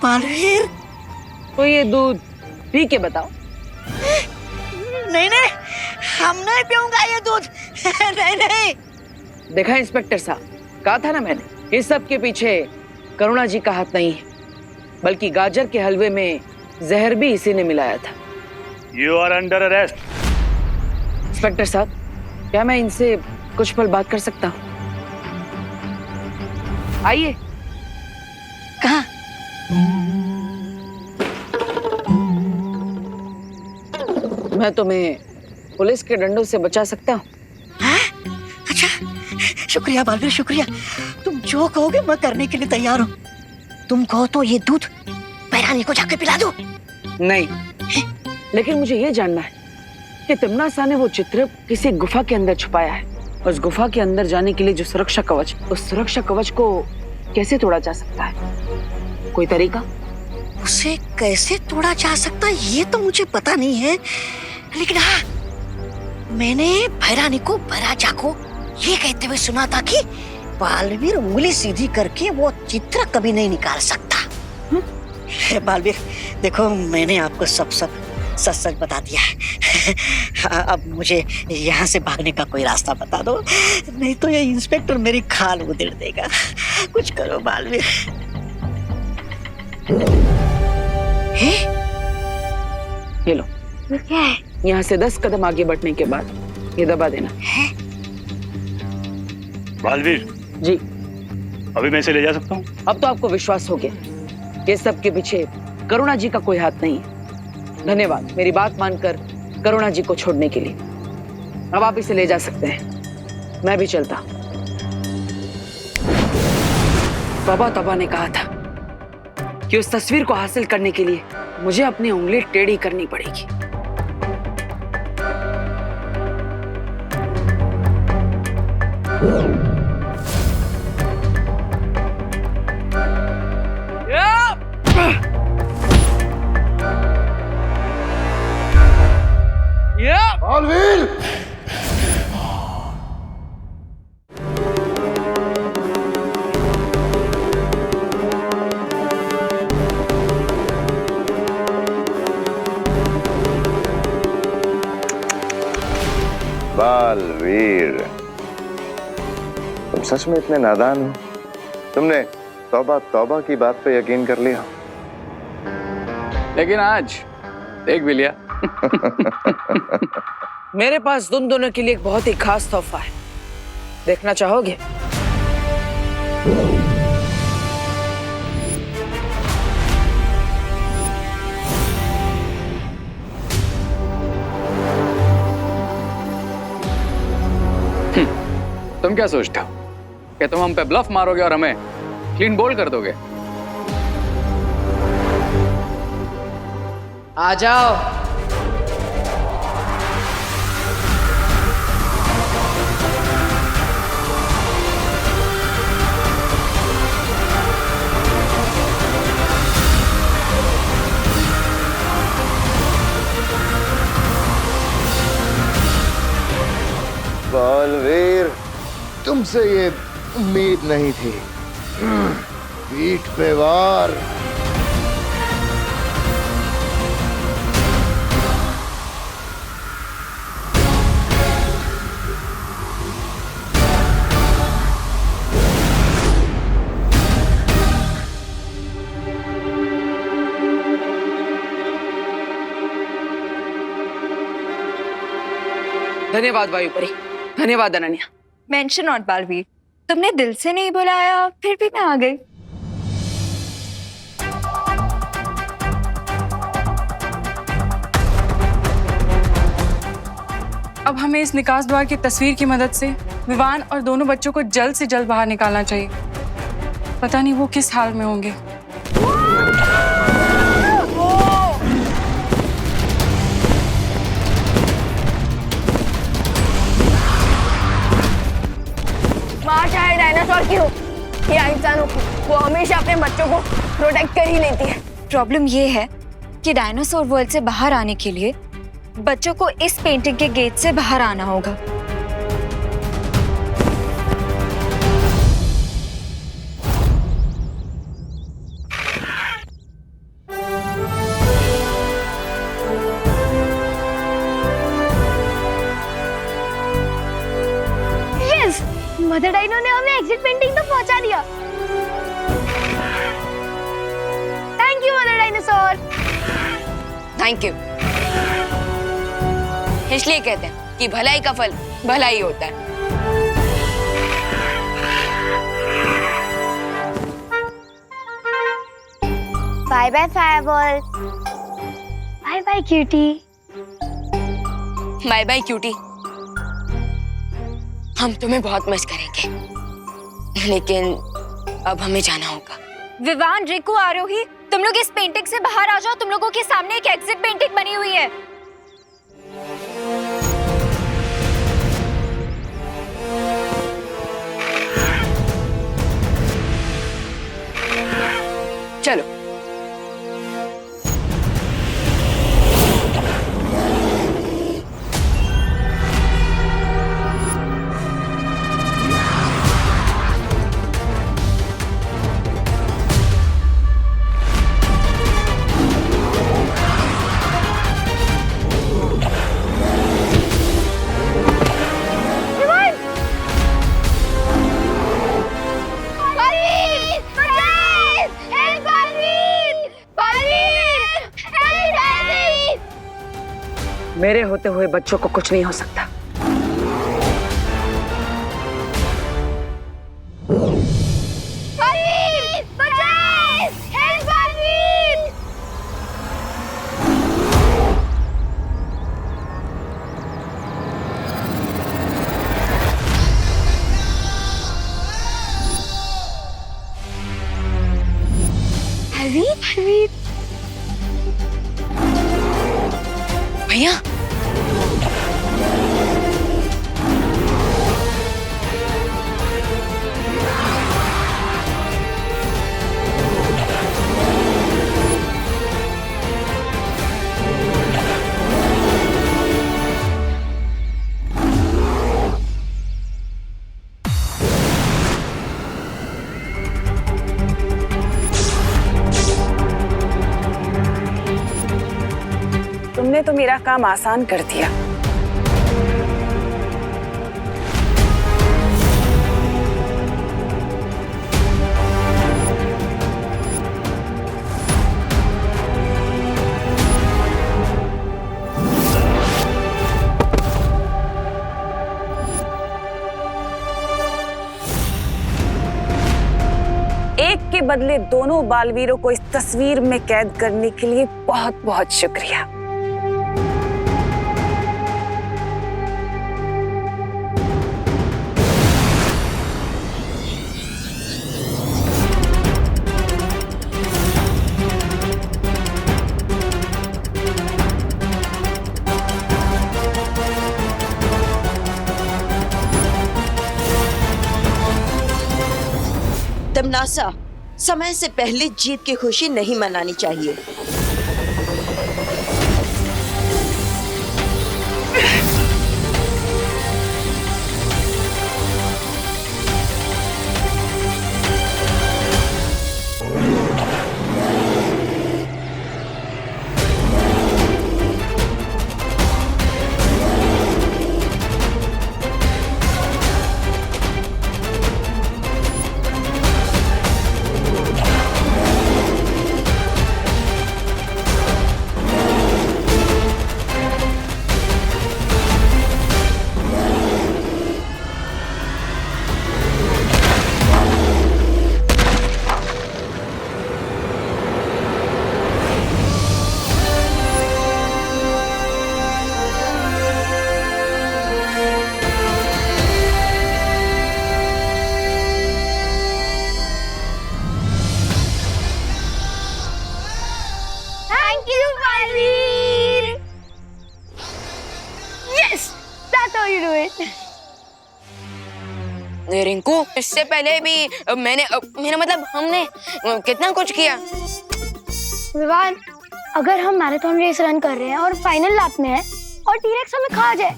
बालवीर, तो ये दूध पी के बताओ। नहीं नहीं, हम नहीं पीऊंगा ये दूध। नहीं नहीं। देखा इंस्पेक्टर साहब, कहा था ना मैंने, इस सब के पीछे करुणा जी का हाथ नहीं है, बल्कि गाजर के हलवे में जहर भी इसी ने मिलाया था। You are under arrest. Inspector साहब, क्या मैं इनसे कुछ पल बात कर सकता हूँ? आइए। कहाँ? मैं तुम्हें पुलिस के डंडों से बचा सकता हूँ। अच्छा, शुक्रिया बालवीर, शुक्रिया। तुम जो कहोगे मैं करने के लिए तैयार हूँ। तुम कहो तो ये दूध पैरानी को जाके पिला दूं? नहीं, लेकिन मुझे ये जानना है कि तिम्ना सा ने वो चित्र किसी गुफा के अंदर छुपाया है। उस गुफा के अंदर जाने के लिए जो सुरक्षा कवच, उस सुरक्षा कवच को कैसे तोड़ा जा सकता है? कोई तरीका? उसे कैसे तोड़ा जा सकता है ये तो मुझे पता नहीं है, लेकिन हाँ, मैंने भैरानी को भैराजा को ये कहते हुए सुना था कि बालवीर उंगली सीधी करके वो चित्र कभी नहीं निकाल सकता। बालवीर देखो, मैंने आपको सब सच सच बता दिया है। अब मुझे यहाँ से भागने का कोई रास्ता बता दो, नहीं तो ये इंस्पेक्टर मेरी खाल उधेड़ देगा। कुछ करो बालवीर। ये लो। क्या है? यहाँ से 10 कदम आगे बढ़ने के बाद ये दबा देना। बालवीर जी, अभी मैं इसे ले जा सकता हूँ? अब तो आपको विश्वास हो गया कि सब के पीछे करुणा जी का कोई हाथ नहीं है। धन्यवाद मेरी बात मानकर करुणा जी को छोड़ने के लिए। अब आप इसे ले जा सकते हैं, मैं भी चलता। बाबा तबा ने कहा था कि उस तस्वीर को हासिल करने के लिए मुझे अपनी उंगली टेढ़ी करनी पड़ेगी। बालवीर! बालवीर, तुम सच में इतने नादान हो? तुमने तौबा तौबा की बात पे यकीन कर लिया, लेकिन आज देख भी लिया। मेरे पास तुम दोनों के लिए एक बहुत ही खास तोहफा है, देखना चाहोगे? तुम क्या सोचते हो कि तुम हम पे ब्लफ मारोगे और हमें क्लीन बोल्ड कर दोगे? आ जाओ। बालवीर, तुमसे ये उम्मीद नहीं थी। पीठ पे वार। धन्यवाद वायुपरी, धन्यवाद अनन्या। मेंशन नॉट बालवीर, तुमने दिल से नहीं बुलाया, फिर भी मैं आ गई। अब हमें इस निकास द्वार की तस्वीर की मदद से विवान और दोनों बच्चों को जल्द से जल्द बाहर निकालना चाहिए। पता नहीं वो किस हाल में होंगे। की हो या इंसानों की, वो हमेशा अपने बच्चों को प्रोटेक्ट कर ही लेती है। प्रॉब्लम ये है कि डायनासोर वर्ल्ड से बाहर आने के लिए बच्चों को इस पेंटिंग के गेट से बाहर आना होगा। यस, मदर डायनो ने हमें एग्जिट पेंटिंग तक पहुंचा दिया। Thank you mother dinosaur. Thank you. इसलिए कहते हैं कि भलाई का फल भलाई होता है। Bye bye fireball. Bye bye cutie. Bye bye cutie. हम तुम्हें बहुत मिस करेंगे, लेकिन अब हमें जाना होगा। विवान, रिकू, आरोही, तुम लोग इस पेंटिंग से बाहर आ जाओ। तुम लोगों के सामने एक एग्जिट पेंटिंग बनी हुई है। चलो। मेरे होते हुए बच्चों को कुछ नहीं हो सकता। भैया, तुमने तो मेरा काम आसान कर दिया। एक के बदले दोनों बालवीरों को इस तस्वीर में कैद करने के लिए बहुत बहुत शुक्रिया। तमनासा, समय से पहले जीत की खुशी नहीं मनानी चाहिए। रिंकू, इससे पहले भी मेरा मतलब हमने कितना कुछ किया। विवान, अगर हम मैराथन रेस रन कर रहे हैं और फाइनल लैप में है और टी-रेक्स हमें खा जाए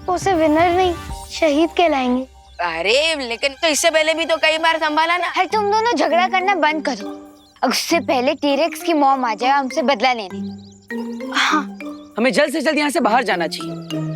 तो उसे विनर नहीं शहीद कहलाएंगे। अरे लेकिन तो इससे पहले भी तो कई बार संभाला ना। है, तुम दोनों झगड़ा करना बंद करो। उससे पहले टी-रेक्स की मॉम आ जाए हमसे बदला लेने। हाँ, हमें जल्द से जल्द यहाँ से बाहर जाना चाहिए।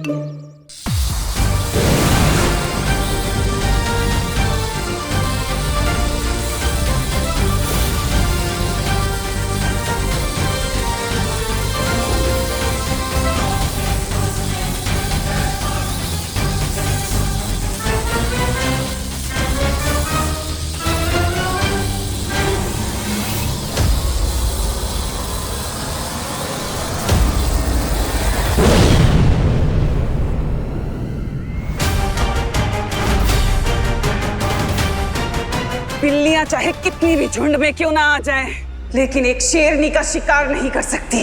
बिल्लियां चाहे कितनी भी झुंड में क्यों ना आ जाएं, लेकिन एक शेरनी का शिकार नहीं कर सकती।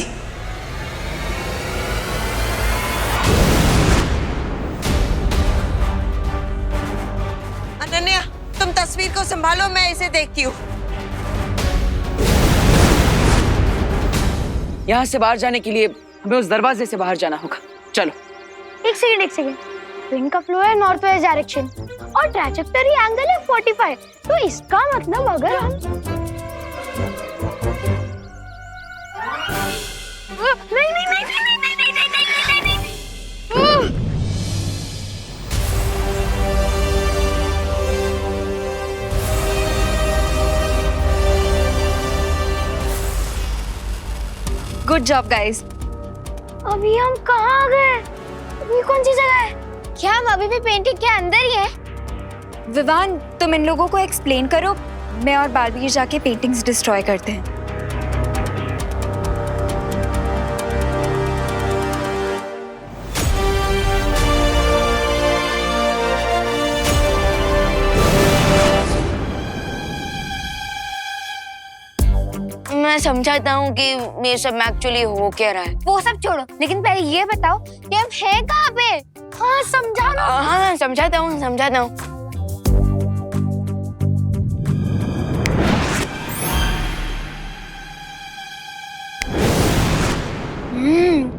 अनन्या, तुम तस्वीर को संभालो, मैं इसे देखती हूँ। यहाँ से बाहर जाने के लिए हमें उस दरवाजे से बाहर जाना होगा। चलो। एक सेकंड। विंड का फ्लो है नॉर्थ वेस्ट डायरेक्शन और ट्रैजेक्टरी एंगल है 45। तो इसका मतलब अगर हम नहीं। Good job guys. अभी हम कहाँ आ गए? ये कौन सी जगह है? क्या हम अभी भी पेंटिंग के अंदर ही हैं? विवान, तुम इन लोगों को एक्सप्लेन करो, मैं और बालवीर जाके पेंटिंग्स डिस्ट्रॉय करते हैं। मैं समझाता हूँ कि ये सब एक्चुअली हो क्या रहा है। वो सब छोड़ो, लेकिन पहले ये बताओ कि हम हैं कहाँ पे? हाँ समझाना। हाँ समझाता हूँ।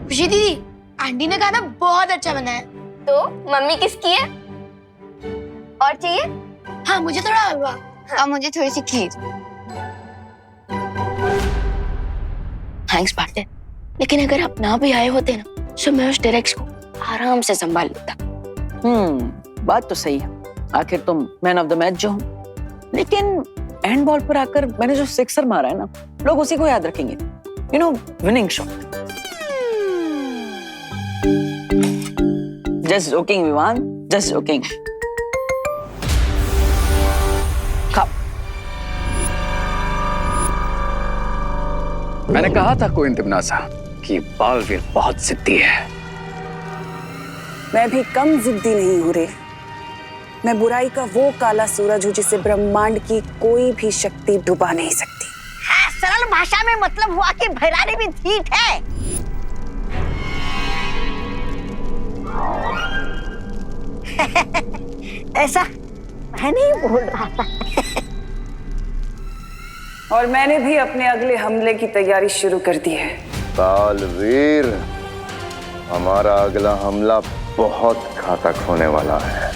खुशी दीदी, आंटी ने खाना बहुत अच्छा बना है। तो मम्मी किसकी है? और चाहिए? हाँ मुझे थोड़ा हलवा और मुझे थोड़ी सी खीर। थैंक्स पार्टनर, लेकिन अगर आप ना भी आए होते ना तो मैं उस टी-रेक्स को आराम से संभाल लेता। बात तो सही है, आखिर तुम मैन ऑफ द मैच जो हो। लेकिन एंड बॉल पर आकर मैंने जो सिक्सर मारा है ना, लोग उसी को याद रखेंगे। You know, winning shot. Just joking Vivaan, just joking. मैंने कहा था कोई तिमनासा कि बालवीर बहुत जिद्दी है। मैं भी कम जिद्दी नहीं हूँ रे। मैं बुराई का वो काला सूरज हूँ जिसे ब्रह्मांड की कोई भी शक्ति डुबा नहीं सकती। हाँ, सरल भाषा में मतलब हुआ कि भैरानी भी ठीक है। ऐसा मैं नहीं बोल रहा था। और मैंने भी अपने अगले हमले की तैयारी शुरू कर दी है। बालवीर, हमारा अगला हमला बहुत घातक होने वाला है।